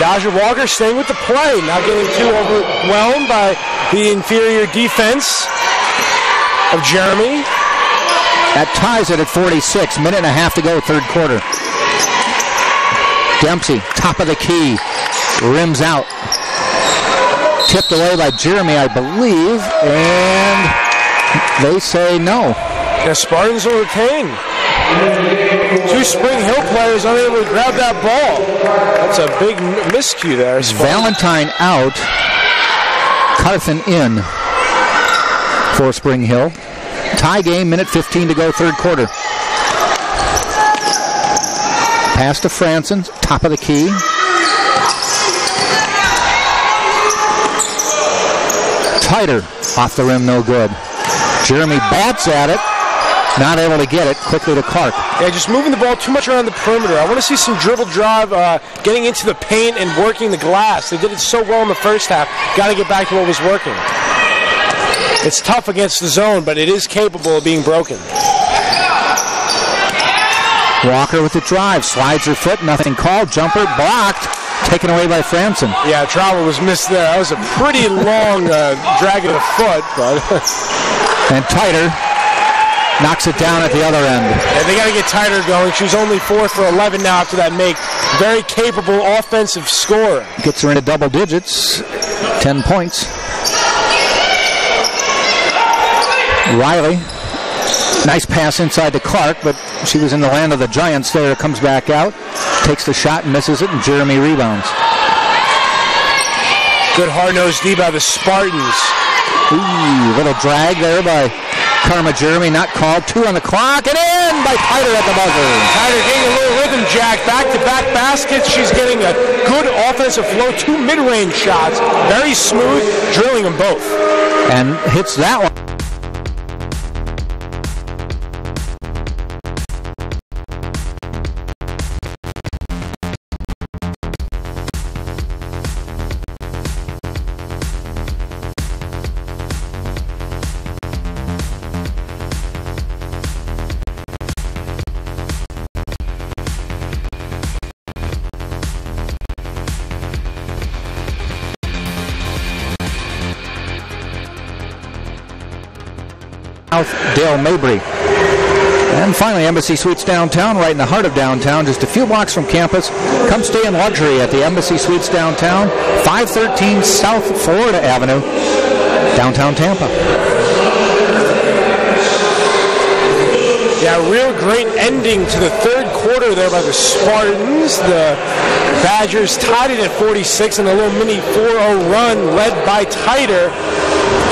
Dodger Walker staying with the play, not getting too overwhelmed by the inferior defense of Jeremy. That ties it at 46. Minute and a half to go, third quarter. Dempsey, top of the key, rims out. Tipped away by Jeremy, I believe, and they say no. The Spartans will retain. Two Spring Hill players unable to grab that ball. That's a big miscue there. Valentine out. Carthen in for Spring Hill. Tie game, minute 15 to go, third quarter. Pass to Franson, top of the key. Titer, off the rim, no good. Jeremy bats at it. Not able to get it. Quickly to Clark. Yeah, just moving the ball too much around the perimeter. I want to see some dribble drive, getting into the paint and working the glass. They did it so well in the first half. Got to get back to what was working. It's tough against the zone, but it is capable of being broken. Walker with the drive. Slides her foot. Nothing called. Jumper blocked. Taken away by Franson. Yeah, travel was missed there. That was a pretty long drag of the foot. But and Titer knocks it down at the other end. Yeah, they got to get Titer going. She's only 4 for 11 now after that make. Very capable offensive scorer. Gets her into double digits. 10 points. Riley. Nice pass inside to Clark, but she was in the land of the Giants there. Comes back out. Takes the shot and misses it, and Jeremy rebounds. Good hard-nosed D by the Spartans. Ooh, little drag there by Karma Jeremy, not called. 2 on the clock, and in by Titer at the buzzer. Titer getting a little rhythm, Jack. Back-to-back baskets. She's getting a good offensive flow. 2 mid-range shots. Very smooth, drilling them both. And hits that one. Dale Mabry. And finally, Embassy Suites Downtown, right in the heart of downtown, just a few blocks from campus. Come stay in luxury at the Embassy Suites Downtown, 513 South Florida Avenue, downtown Tampa. Yeah, real great ending to the third quarter there by the Spartans. The Badgers tied it at 46 in a little mini 4-0 run led by Titer.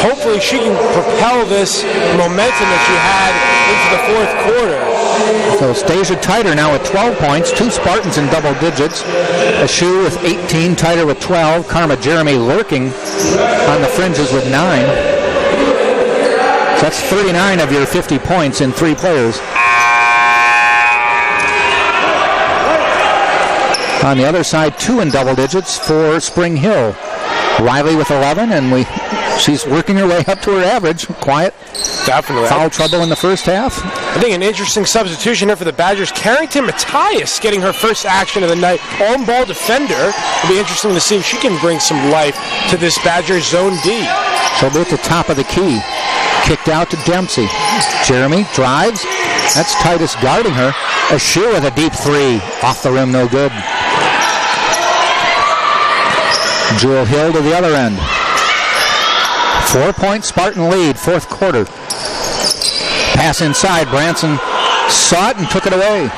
Hopefully she can propel this momentum that she had into the fourth quarter. So Stasia Titer now with 12 points, 2 Spartans in double digits. A shoe with 18, Titer with 12, Karma Jeremy lurking on the fringes with 9. So that's 39 of your 50 points in 3 players. On the other side, 2 in double digits for Spring Hill. Riley with 11, and she's working her way up to her average. Quiet. Definitely. Foul trouble in the first half. I think an interesting substitution here for the Badgers. Carrington Matthias getting her first action of the night. On-ball defender. It'll be interesting to see if she can bring some life to this Badgers zone D. She'll be at the top of the key. Kicked out to Dempsey. Jeremy drives. That's Titus guarding her. A shoe with a deep 3. Off the rim, no good. Jewel Hill to the other end. 4-point Spartan lead, fourth quarter. Pass inside. Branson saw it and took it away.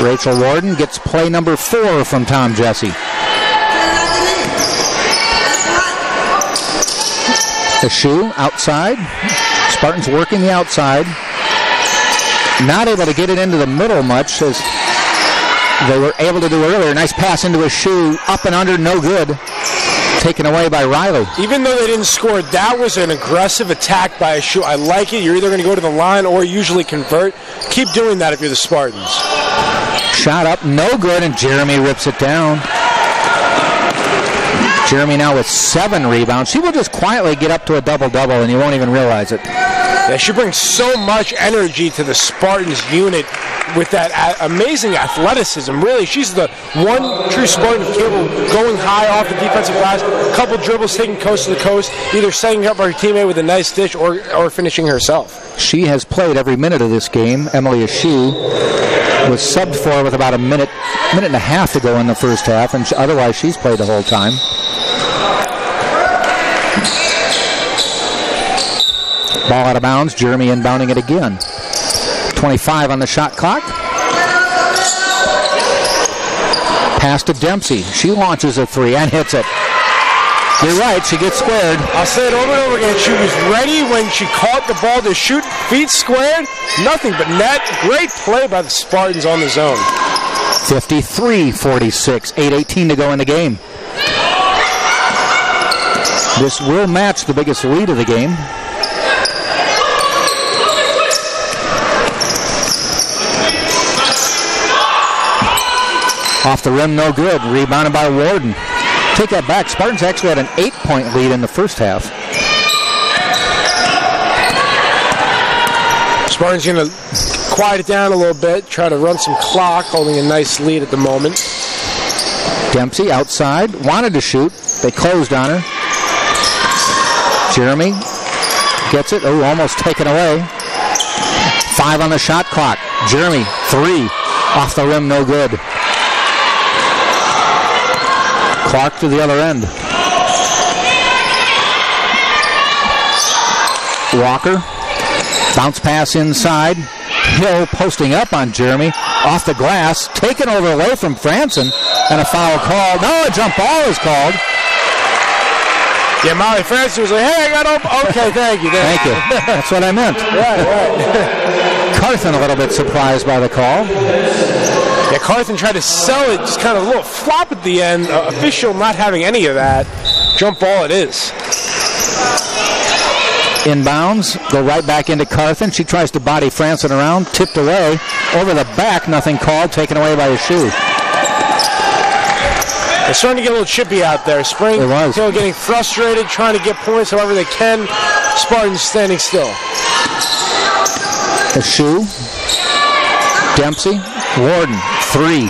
Rachel Warden gets play number 4 from Tom Jesse. The shoe outside. Spartans working the outside. Not able to get it into the middle much as they were able to do earlier. Nice pass into a shoe. Up and under, no good. Taken away by Riley. Even though they didn't score, that was an aggressive attack by a shoe. I like it. You're either going to go to the line or usually convert. Keep doing that if you're the Spartans. Shot up, no good, and Jeremy rips it down. Jeremy now with 7 rebounds. She will just quietly get up to a double-double, and you won't even realize it. Yeah, she brings so much energy to the Spartans unit with that amazing athleticism. Really, she's the one true Spartan capable of going high off the defensive glass, a couple dribbles taking coast to the coast, either setting up her teammate with a nice dish or finishing herself. She has played every minute of this game. Emily Ashew was subbed for with about a minute and a half to go in the first half, and otherwise she's played the whole time. Ball out of bounds. Jeremy inbounding it again. 25 on the shot clock. Pass to Dempsey. She launches a 3 and hits it. You're right, she gets squared. I'll say it over and over again. She was ready when she caught the ball to shoot. Feet squared, nothing but net. Great play by the Spartans on the zone. 53-46, 8:18 to go in the game. This will match the biggest lead of the game. Off the rim, no good. Rebounded by Warden. Take that back. Spartans actually had an 8-point lead in the first half. Spartans going to quiet it down a little bit, try to run some clock, holding a nice lead at the moment. Dempsey outside, wanted to shoot. They closed on her. Jeremy gets it. Oh, almost taken away. 5 on the shot clock. Jeremy, 3. Off the rim, no good. Clark to the other end. Walker. Bounce pass inside. Hill posting up on Jeremy. Off the glass. Taken over away from Franson. And a foul called. No, a jump ball is called. Yeah, Molly Franson was like, hey, I got open. Okay, thank you. Thank you. That's what I meant. Right. Carthen a little bit surprised by the call. Yeah, Carthen tried to sell it, just kind of a little flop at the end. Official not having any of that. Jump ball it is. Inbounds, go right back into Carthen. She tries to body Franson around, tipped away. Over the back, nothing called, taken away by a shoe. They're starting to get a little chippy out there. Spring Hill getting frustrated, trying to get points however they can. Spartans standing still. A shoe. Dempsey. Warden. 3.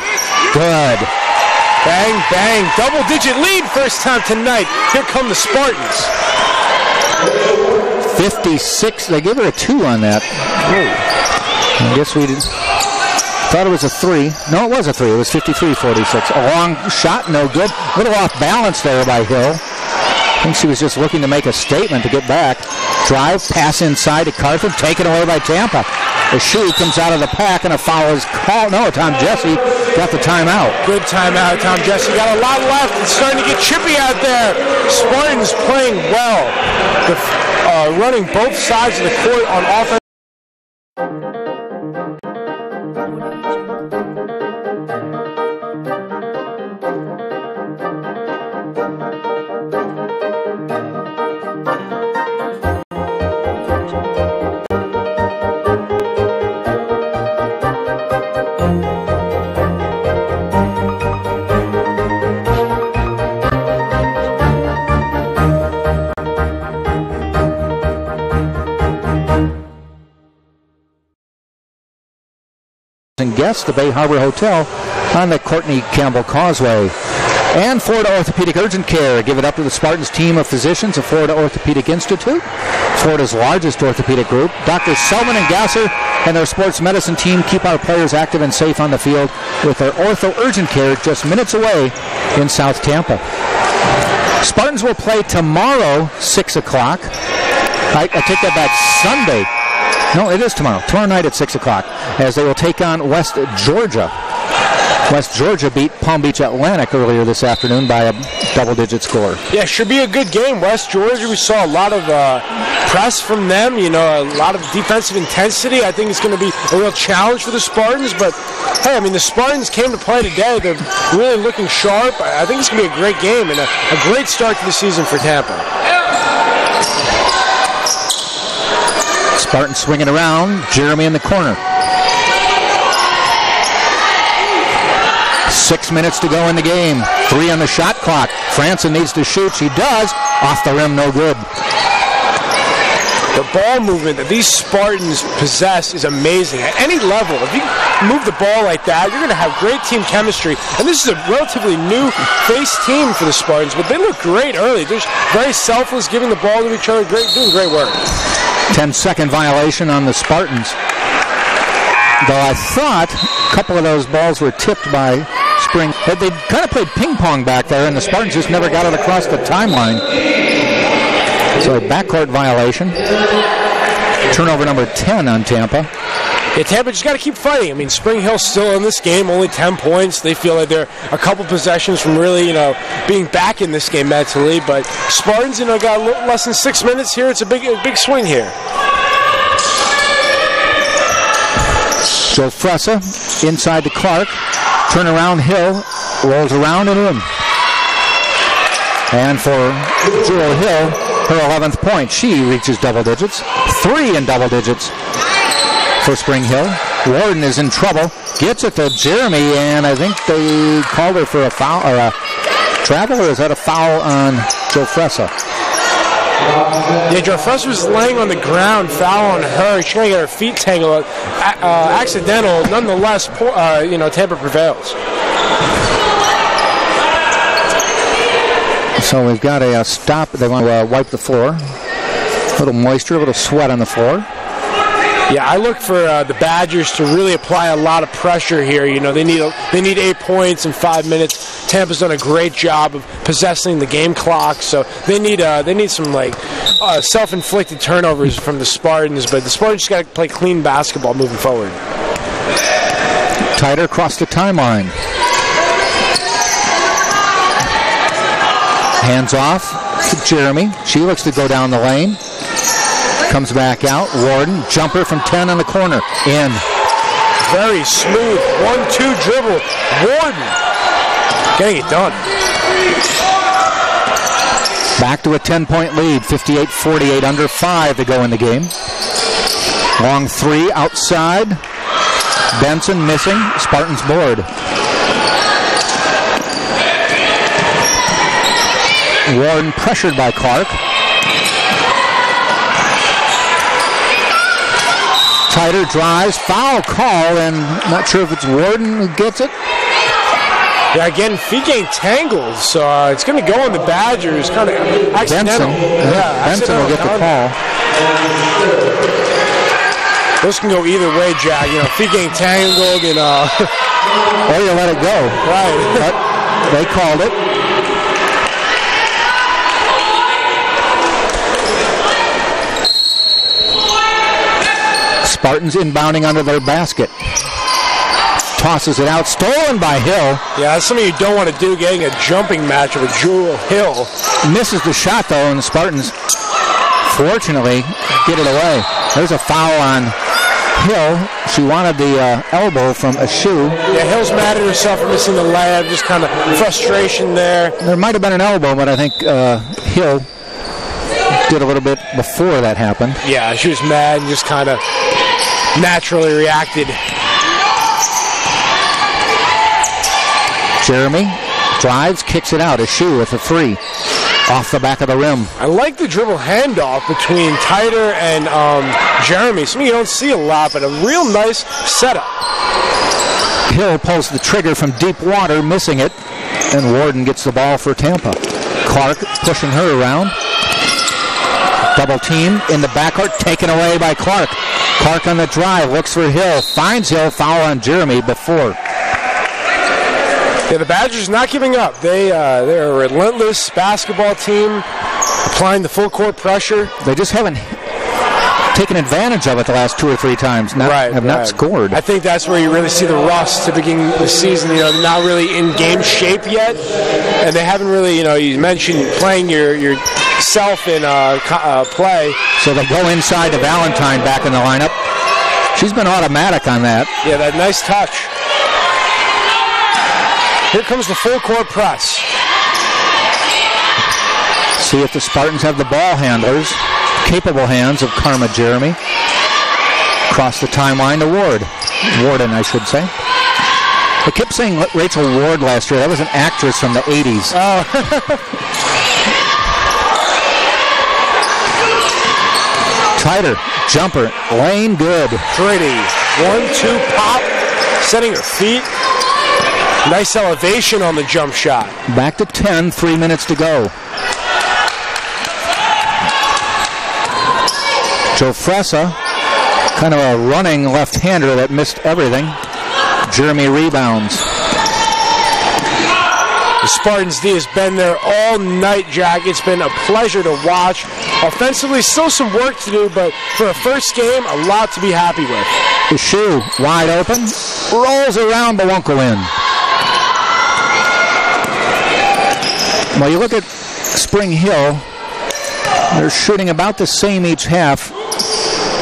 Good. Bang, bang. Double-digit lead first time tonight. Here come the Spartans. 56. They gave her a 2 on that. I guess we thought it was a 3. No, it was a 3. It was 53-46. A long shot, no good. A little off balance there by Hill. I think she was just looking to make a statement to get back. Drive, pass inside to Carthen, taken away by Tampa. The shoe comes out of the pack and a foul is called. No, Tom Jesse got the timeout. Good timeout, Tom Jesse. Got a lot left. It's starting to get chippy out there. Spartans playing well. Running both sides of the court on offense. And guests, the Bay Harbor Hotel on the Courtney Campbell Causeway. And Florida Orthopedic Urgent Care. Give it up to the Spartans team of physicians of Florida Orthopedic Institute, Florida's largest orthopedic group. Dr. Selman and Gasser and their sports medicine team keep our players active and safe on the field with their Ortho Urgent Care just minutes away in South Tampa. Spartans will play tomorrow, 6 o'clock. I take that back, Sunday. No, it is tomorrow. Tomorrow night at 6 o'clock, as they will take on West Georgia. West Georgia beat Palm Beach Atlantic earlier this afternoon by a double-digit score. Yeah, should be a good game. West Georgia, we saw a lot of press from them, a lot of defensive intensity. I think it's going to be a real challenge for the Spartans, but hey, I mean, the Spartans came to play today. They're really looking sharp. I think it's going to be a great game and a great start to the season for Tampa. Spartans swinging around. Jeremy in the corner. 6 minutes to go in the game. 3 on the shot clock. Franson needs to shoot. She does. Off the rim, no good. The ball movement that these Spartans possess is amazing. At any level, if you move the ball like that, you're going to have great team chemistry. And this is a relatively new face team for the Spartans, but they look great early. They're very selfless, giving the ball to each other, doing great work. 10-second violation on the Spartans. Though I thought a couple of those balls were tipped by Spring. But they kind of played ping pong back there, and the Spartans just never got it across the timeline. So a backcourt violation. Turnover number 10 on Tampa. Yeah, Tampa just got to keep fighting. I mean, Spring Hill's still in this game, only 10 points. They feel like they're a couple possessions from really, being back in this game mentally. But Spartans, got less than 6 minutes here. It's a big swing here. Joe Fressa inside to Clark. Turnaround Hill. Rolls around and in. And for Jewel Hill, her 11th point. She reaches double digits. 3 in double digits for Spring Hill. Warden is in trouble. Gets it to Jeremy, and I think they called her for a foul, or a travel, or is that a foul on Joe Fressa? Yeah, Joe Fressa was laying on the ground, foul on her. She's trying to get her feet tangled. Accidental, nonetheless, Tampa prevails. So we've got a stop. They want to wipe the floor. A little moisture, a little sweat on the floor. Yeah, I look for the Badgers to really apply a lot of pressure here. They need 8 points in 5 minutes. Tampa's done a great job of possessing the game clock, so they need some self-inflicted turnovers from the Spartans. But the Spartans just got to play clean basketball moving forward. Tighter across the timeline. Hands off to Jeremy. She looks to go down the lane. Comes back out. Warden, jumper from 10 on the corner. In. Very smooth. 1-2 dribble. Warden getting it done. Back to a 10-point lead. 58-48, under 5 to go in the game. Long 3 outside. Benson missing. Spartans board. Warden pressured by Clark. Tighter drives, foul call, and not sure if it's Warden who gets it. Yeah, again, feet getting tangled, so it's going to go on the Badgers. Kind of accidental. Benson will get the call. Those can go either way, Jack. Feet getting tangled, or you let it go. Right. But they called it. Spartans inbounding under their basket. Tosses it out. Stolen by Hill. Yeah, that's something you don't want to do, getting a jumping match with Jewel Hill. Misses the shot, though, and the Spartans, fortunately, get it away. There's a foul on Hill. She wanted the elbow from a shoe. Yeah, Hill's mad at herself for missing the layup. Just kind of frustration there. There might have been an elbow, but I think Hill did a little bit before that happened. Yeah, she was mad and just kind of naturally reacted. Jeremy drives, kicks it out. A shoe with a 3 off the back of the rim. I like the dribble handoff between Tighter and Jeremy. Something you don't see a lot, but a real nice setup. Hill pulls the trigger from deep water, missing it, and Warden gets the ball for Tampa. Clark pushing her around. Double team in the backcourt, taken away by Clark. Clark on the drive, looks for Hill, finds Hill, foul on Jeremy before. Yeah, the Badgers not giving up. They're a relentless basketball team, applying the full court pressure. They just haven't taken advantage of it the last 2 or 3 times. Have not scored. I think that's where you really see the rust to begin the season. They're not really in game shape yet, and they haven't really. You mentioned playing yourself in play. So they go inside to Valentine back in the lineup. She's been automatic on that. Yeah, that nice touch. Here comes the full court press. See if the Spartans have the ball handlers, capable hands of Karma Jeremy. Cross the timeline to Warden, I should say. I kept saying Rachel Ward last year. That was an actress from the 80s. Oh. Tighter, jumper, lane good. Pretty. 1-2 pop, setting her feet. Nice elevation on the jump shot. Back to 10, 3 minutes to go. Joe Fressa, kind of a running left-hander that missed everything. Jeremy rebounds. The Spartans D has been there all night, Jack. It's been a pleasure to watch. Offensively, still some work to do, but for a first game, a lot to be happy with. The shoe wide open, rolls around, but won't go in. Well, you look at Spring Hill, they're shooting about the same each half,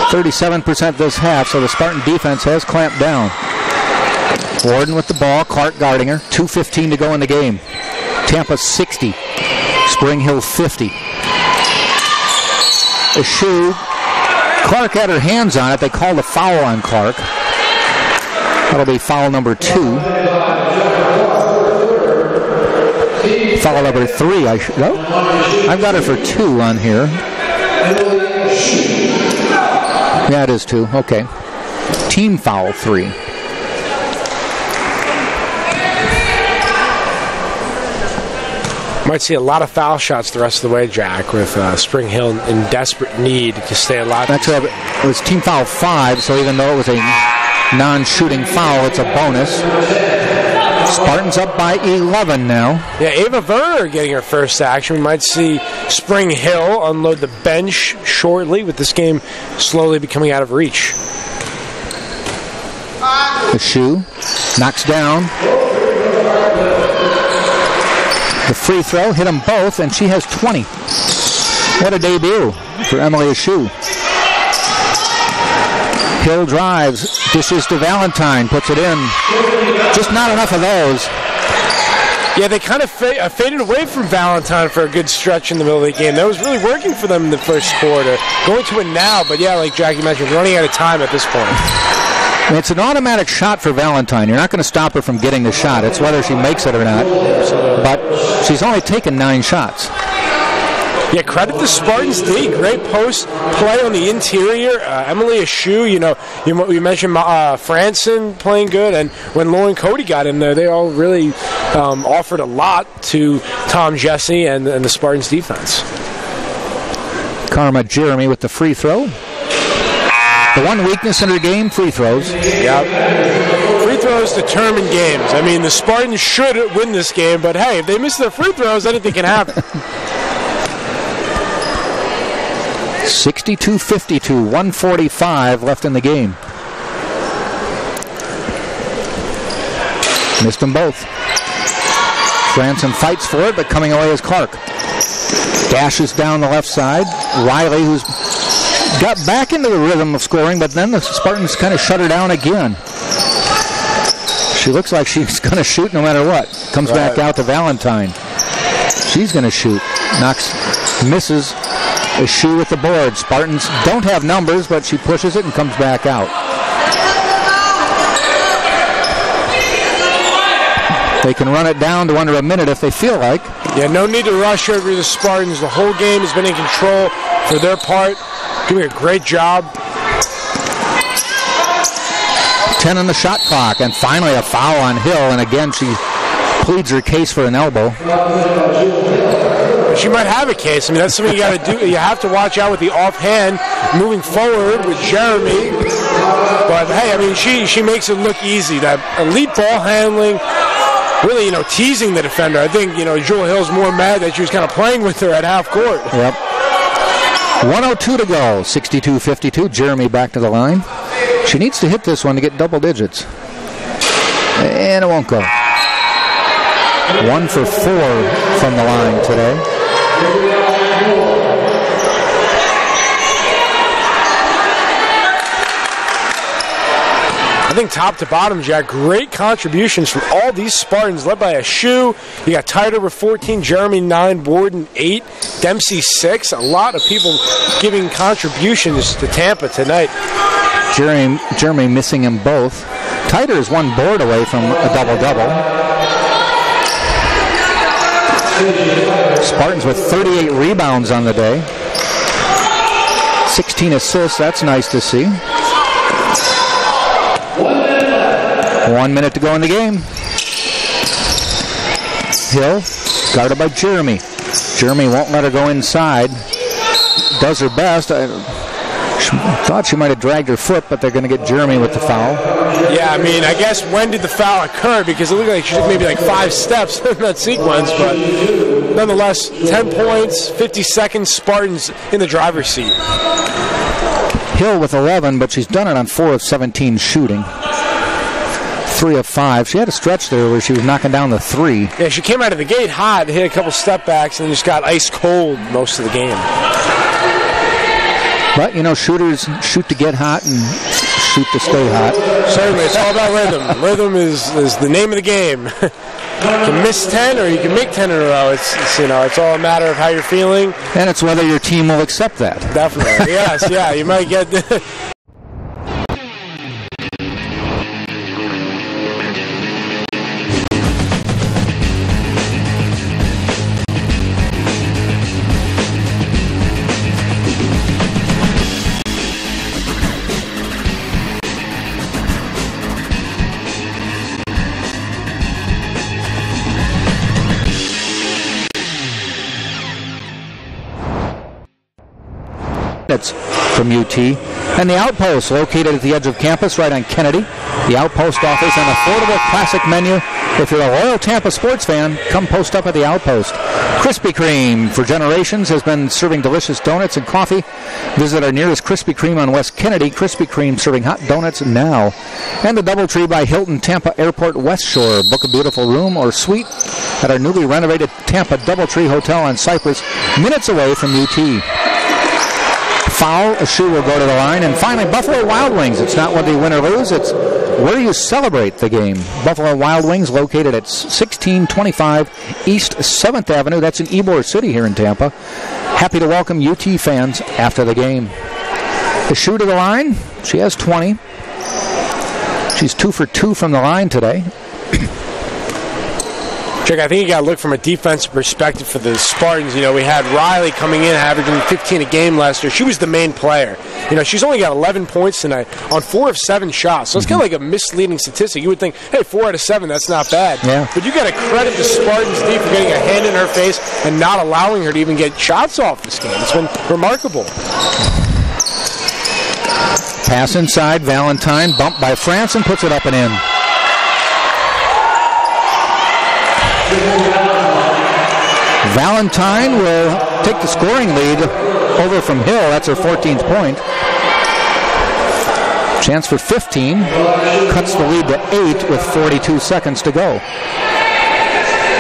37% this half, so the Spartan defense has clamped down. Warden with the ball, Clark guarding her, 2:15 to go in the game. Tampa 60, Spring Hill 50. The shoe, Clark had her hands on it, they called a foul on Clark. That'll be foul number 2. Foul number 3, I've got her for 2 on here. Yeah, it is 2, okay. Team foul 3. Might see a lot of foul shots the rest of the way, Jack, with Spring Hill in desperate need to stay alive. That's right. It was team foul 5, so even though it was a non-shooting foul, it's a bonus. Spartans up by 11 now. Yeah, Ava Werner getting her first action. We might see Spring Hill unload the bench shortly, with this game slowly becoming out of reach. The shoe knocks down. The free throw hit them both, and she has 20. What a debut for Emily Ashu. Hill drives, dishes to Valentine, puts it in. Just not enough of those. Yeah, they kind of faded away from Valentine for a good stretch in the middle of the game. That was really working for them in the first quarter. Going to it now, but yeah, like Jackie mentioned, running out of time at this point. It's an automatic shot for Valentine. You're not going to stop her from getting the shot. It's whether she makes it or not. But she's only taken 9 shots. Yeah, credit the Spartans D. Great post play on the interior. Emily Ashu, you mentioned Franson playing good, and when Lauren Cody got in there, they all really offered a lot to Tom Jesse and the Spartans defense. Karma Jeremy with the free throw. The one weakness in her game, free throws. Yep. Free throws determine games. I mean, the Spartans should win this game, but hey, if they miss their free throws, anything can happen. 62-52, 145 left in the game. Missed them both. Franson fights for it, but coming away is Clark. Dashes down the left side. Riley, who's got back into the rhythm of scoring, but then the Spartans kind of shut her down again. She looks like she's going to shoot no matter what. Comes back out to Valentine. She's going to shoot. Misses. A shoe with the board. Spartans don't have numbers, but she pushes it and comes back out. They can run it down to under a minute if they feel like. Yeah, no need to rush over the Spartans. The whole game has been in control for their part. Doing a great job. 10 on the shot clock, and finally a foul on Hill, and again she pleads her case for an elbow. She might have a case. I mean, that's something you got to do. You have to watch out with the offhand moving forward with Jeremy. But hey, I mean, she makes it look easy. That elite ball handling, really, teasing the defender. I think, Jewel Hill's more mad that she was kind of playing with her at half court. Yep. 1:02 to go, 62-52. Jeremy back to the line. She needs to hit this one to get double digits. And it won't go. 1 for 4 from the line today. I think top to bottom, Jack, great contributions from all these Spartans, led by a Shoe. You got Tyler with 14, Jeremy 9, Warden 8, Dempsey 6. A lot of people giving contributions to Tampa tonight. Jeremy missing them both. Tyler is one board away from a double-double. Spartans with 38 rebounds on the day. 16 assists, that's nice to see. 1 minute to go in the game. Hill, guarded by Jeremy. Jeremy won't let her go inside. Does her best. I thought she might have dragged her foot, but they're going to get Jeremy with the foul. Yeah, I mean, I guess when did the foul occur? Because it looked like she took maybe like 5 steps in that sequence, but nonetheless, 10 points, 50 seconds, Spartans in the driver's seat. Hill with 11, but she's done it on 4 of 17 shooting. 3 of 5. She had a stretch there where she was knocking down the 3. Yeah, she came out of the gate hot, hit a couple step backs, and just got ice cold most of the game. But, you know, shooters shoot to get hot and shoot to stay hot. Certainly, it's all about rhythm. Rhythm is the name of the game. You can miss 10 or you can make 10 in a row. It's all a matter of how you're feeling. And it's whether your team will accept that. Definitely. Yes, yeah. You might get... from UT. And the Outpost, located at the edge of campus right on Kennedy. The Outpost offers an affordable classic menu. If you're a loyal Tampa sports fan, come post up at the Outpost. Krispy Kreme, for generations, has been serving delicious donuts and coffee. Visit our nearest Krispy Kreme on West Kennedy. Krispy Kreme serving hot donuts now. And the Doubletree by Hilton Tampa Airport West Shore. Book a beautiful room or suite at our newly renovated Tampa Doubletree Hotel on Cypress, minutes away from UT. Foul, a shoe will go to the line. And finally, Buffalo Wild Wings. It's not whether you win or lose, it's where you celebrate the game. Buffalo Wild Wings, located at 1625 East 7th Avenue. That's in Ybor City here in Tampa. Happy to welcome UT fans after the game. The shoe to the line, she has 20. She's 2 for 2 from the line today. Chuck, I think you got to look from a defensive perspective for the Spartans. You know, we had Riley coming in, averaging 15 a game last year. She was the main player. You know, she's only got 11 points tonight on 4 of 7 shots. So it's kind of like a misleading statistic. You would think, hey, 4 out of 7, that's not bad. Yeah. But you got to credit the Spartans' D for getting a hand in her face and not allowing her to even get shots off this game. It's been remarkable. Pass inside, Valentine, bumped by France and puts it up and in. Valentine will take the scoring lead over from Hill. That's her 14th point. Chance for 15. Cuts the lead to 8 with 42 seconds to go.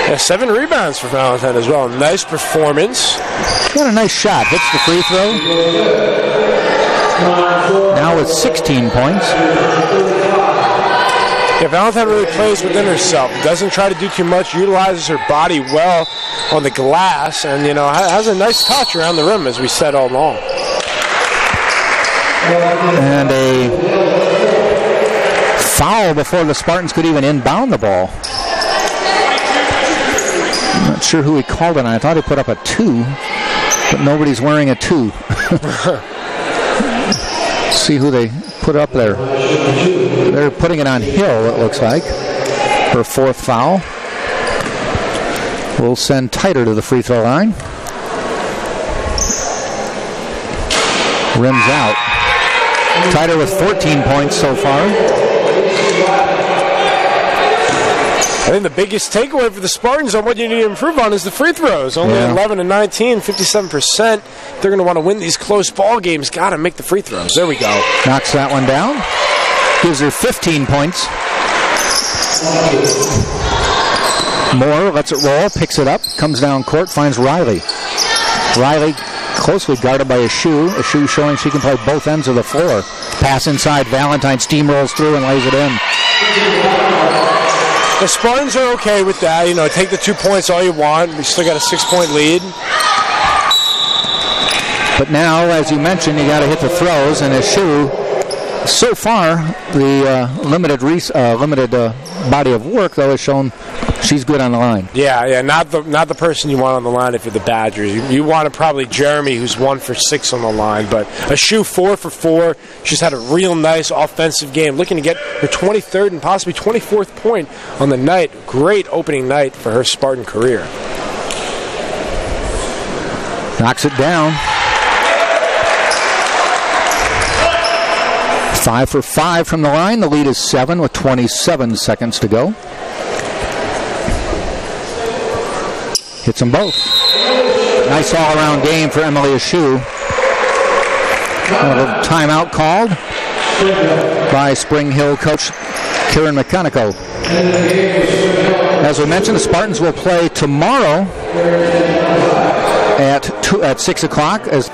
Yeah, 7 rebounds for Valentine as well. Nice performance. Got a nice shot. Hits the free throw. Now with 16 points. Yeah, Valentine really plays within herself. Doesn't try to do too much. Utilizes her body well on the glass, and you know has a nice touch around the rim, as we said all along. And a foul before the Spartans could even inbound the ball. I'm not sure who he called it on. I thought he put up a 2, but nobody's wearing a 2. See who they put up there. They're putting it on Hill, it looks like. Her 4th foul. We'll send Titer to the free throw line. Rims out. Titer with 14 points so far. I think the biggest takeaway for the Spartans on what you need to improve on is the free throws. Only 11 and 19, 57%. They're going to want to win these close ball games. Got to make the free throws. There we go. Knocks that one down. Gives her 15 points. Moore lets it roll, picks it up, comes down court, finds Riley. Riley closely guarded by a shoe showing she can play both ends of the floor. Pass inside, Valentine steamrolls through and lays it in. The Spartans are okay with that. You know, take the 2 points all you want. We still got a 6-point lead. But now, as you mentioned, you got to hit the throws, and a shoe. So far, the limited body of work, though, has shown she's good on the line. Yeah, not the person you want on the line if you're the Badgers. You want probably Jeremy, who's 1 for 6 on the line, but a shoe 4 for 4. She's had a real nice offensive game, looking to get her 23rd and possibly 24th point on the night. Great opening night for her Spartan career. Knocks it down. 5 for 5 from the line. The lead is 7 with 27 seconds to go. Hits them both. Nice all-around game for Emily Ashu. A little timeout called by Spring Hill coach Karen McConico. As we mentioned, the Spartans will play tomorrow at 6 o'clock as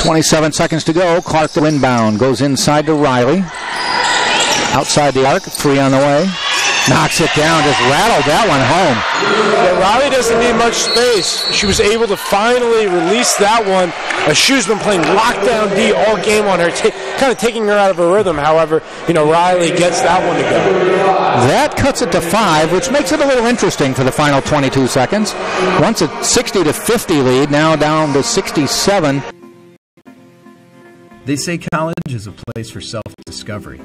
27 seconds to go. Clark the inbound. Goes inside to Riley. Outside the arc. 3 on the way. Knocks it down. Just rattled that one home. Yeah, Riley doesn't need much space. She was able to finally release that one. Ashu's been playing lockdown D all game on her, kind of taking her out of her rhythm. However, Riley gets that one to go. That cuts it to 5, which makes it a little interesting for the final 22 seconds. Once a 60-50 lead, now down to 67. They say college is a place for self-discovery,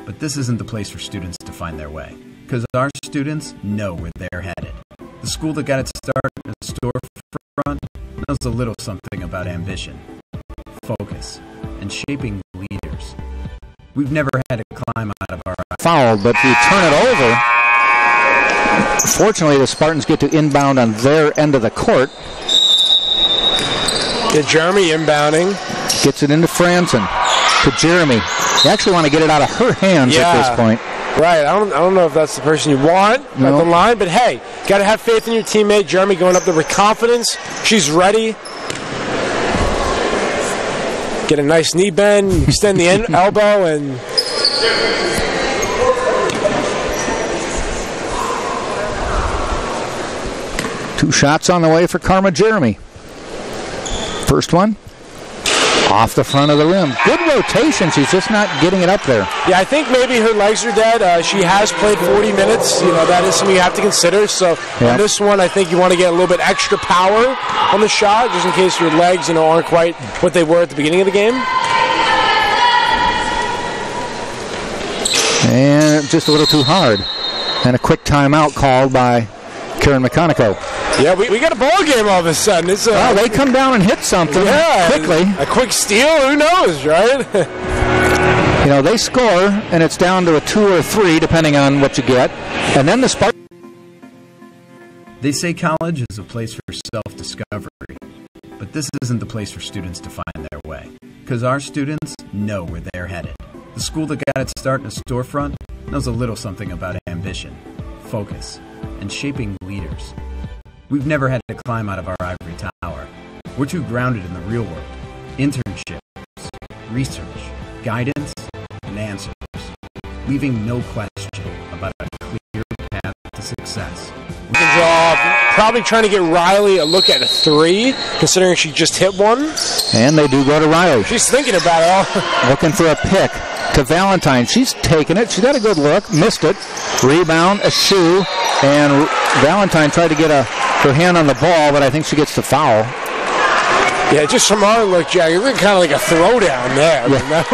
but this isn't the place for students to find their way, because our students know where they're headed. The school that got its start in a storefront knows a little something about ambition, focus, and shaping leaders. We've never had to climb out of our... Fouled, but we turn it over. Fortunately, the Spartans get to inbound on their end of the court. Yeah, Jeremy inbounding. Gets it into Franzen. To Jeremy. You actually want to get it out of her hands at this point. Right. I don't know if that's the person you want at the line, but hey, got to have faith in your teammate. Jeremy going up there with confidence. She's ready. Get a nice knee bend, extend the elbow, and... Two shots on the way for Karma Jeremy. First one. Off the front of the rim. Good rotation. She's just not getting it up there. Yeah, I think maybe her legs are dead. She has played 40 minutes. That is something you have to consider. So on this one, I think you want to get a little bit extra power on the shot, just in case your legs, aren't quite what they were at the beginning of the game. And just a little too hard. And a quick timeout called by Karen McConico. Yeah, we got a ball game all of a sudden. It's they come down and hit something quickly. A quick steal, who knows, right? They score, and it's down to a 2 or 3, depending on what you get. And then the Spartans. They say college is a place for self-discovery, but this isn't the place for students to find their way, because our students know where they're headed. The school that got its start in a storefront knows a little something about ambition, focus, and shaping leaders. We've never had to climb out of our ivory tower. We're too grounded in the real world. Internships, research, guidance, and answers, leaving no question about a clear path to success. Good job. Probably trying to get Riley a look at a 3, considering she just hit one. And they do go to Riley. She's thinking about it all. Looking for a pick to Valentine. She's taken it. She's got a good look. Missed it. Rebound, a shoe. And Valentine tried to get her hand on the ball, but I think she gets the foul. Yeah, just from our look, Jack, it looked kind of like a throwdown there. Yeah.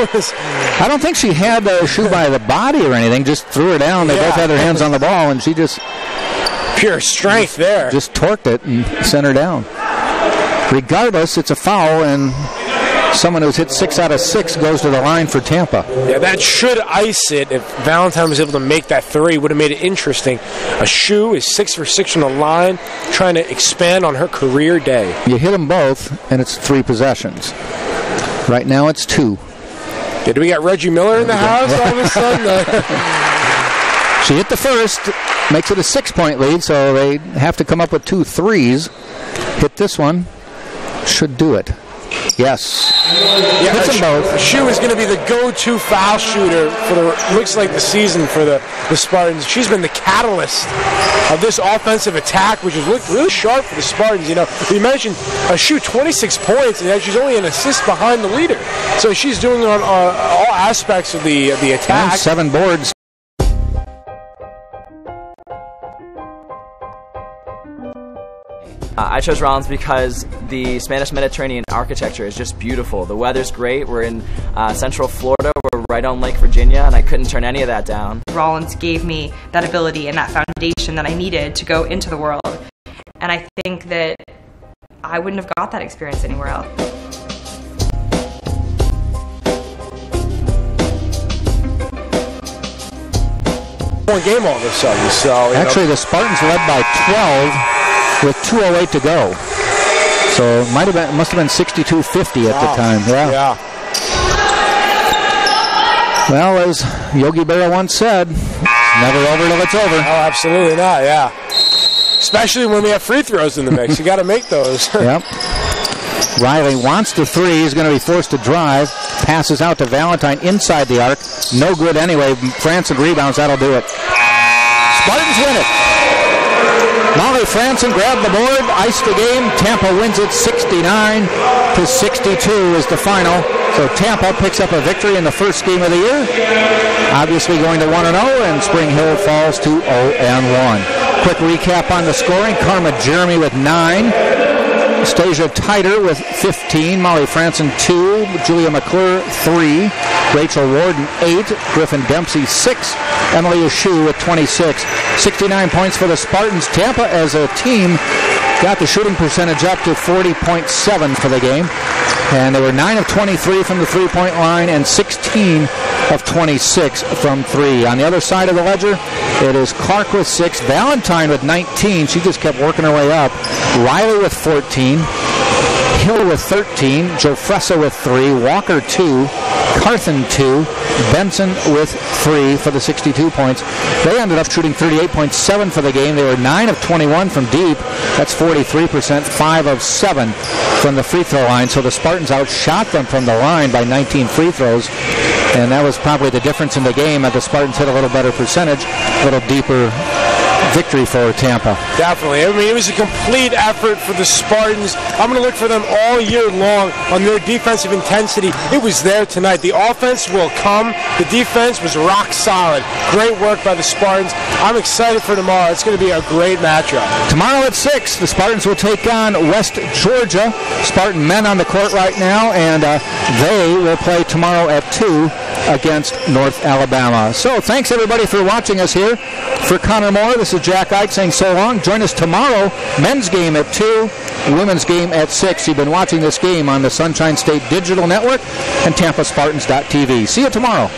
I I don't think she had the shoe by the body or anything. Just threw her down. They both had their hands on the ball, and she just... Pure strength there. Just torqued it and sent her down. Regardless, it's a foul, and someone who's hit 6 out of 6 goes to the line for Tampa. Yeah, that should ice it. If Valentine was able to make that 3, would have made it interesting. A shoe is 6 for 6 from the line, trying to expand on her career day. You hit them both, and it's 3 possessions. Right now, it's 2. Yeah, do we got Reggie Miller in the house all of a sudden? She hit the first, makes it a 6-point lead, so they have to come up with 2 threes. Hit this one, should do it. Yes. Yeah, hits them both. Shoe is going to be the go-to foul shooter for looks like the season for the Spartans. She's been the catalyst of this offensive attack, which has looked really sharp for the Spartans. You know, we mentioned Shoe 26 points, and she's only an assist behind the leader. So she's doing it on all aspects of the attack. And 7 boards. I chose Rollins because the Spanish Mediterranean architecture is just beautiful. The weather's great. We're in Central Florida. We're right on Lake Virginia, and I couldn't turn any of that down. Rollins gave me that ability and that foundation that I needed to go into the world. And I think that I wouldn't have got that experience anywhere else. One game all of a sudden. So actually, the Spartans led by 12 with 2:08 to go. So must have been 62-50 at the time. Yeah. Well, as Yogi Berra once said, never over till it's over. Oh, absolutely not. Yeah. Especially when we have free throws in the mix. You got to make those. Yep. Riley wants the 3. He's going to be forced to drive. Passes out to Valentine inside the arc. No good anyway. Franson rebounds. That'll do it. Spartans win it. Molly Franson grabbed the board, iced the game. Tampa wins it 69-62 is the final. So Tampa picks up a victory in the first game of the year. Obviously going to 1-0, and Spring Hill falls to 0-1. Quick recap on the scoring. Karma Jeremy with 9. Stasia Titer with 15, Molly Franson 2, Julia McClure 3, Rachel Warden 8, Griffin Dempsey 6, Emily Ashu with 26. 69 points for the Spartans. Tampa as a team got the shooting percentage up to 40.7 for the game. And they were 9 of 23 from the three-point line and 16 of 26 from 3. On the other side of the ledger, it is Clark with 6, Valentine with 19. She just kept working her way up. Riley with 14, Hill with 13, Joe Fressa with 3, Walker 2, Carthen 2, Benson with 3 for the 62 points. They ended up shooting 38.7 for the game. They were 9 of 21 from deep. That's 43%, 5 of 7 from the free throw line. So the Spartans outshot them from the line by 19 free throws. And that was probably the difference in the game. The Spartans hit a little better percentage, a little deeper victory for Tampa. Definitely. I mean, it was a complete effort for the Spartans. I'm going to look for them all year long on their defensive intensity. It was there tonight. The offense will come. The defense was rock solid. Great work by the Spartans. I'm excited for tomorrow. It's going to be a great matchup. Tomorrow at 6, the Spartans will take on West Georgia. Spartan men on the court right now, and they will play tomorrow at 2 against North Alabama. So thanks everybody for watching us here. For Connor Moore, this is Jack Ike saying so long. Join us tomorrow, men's game at 2, women's game at 6. You've been watching this game on the Sunshine State Digital Network and TampaSpartans.tv. See you tomorrow.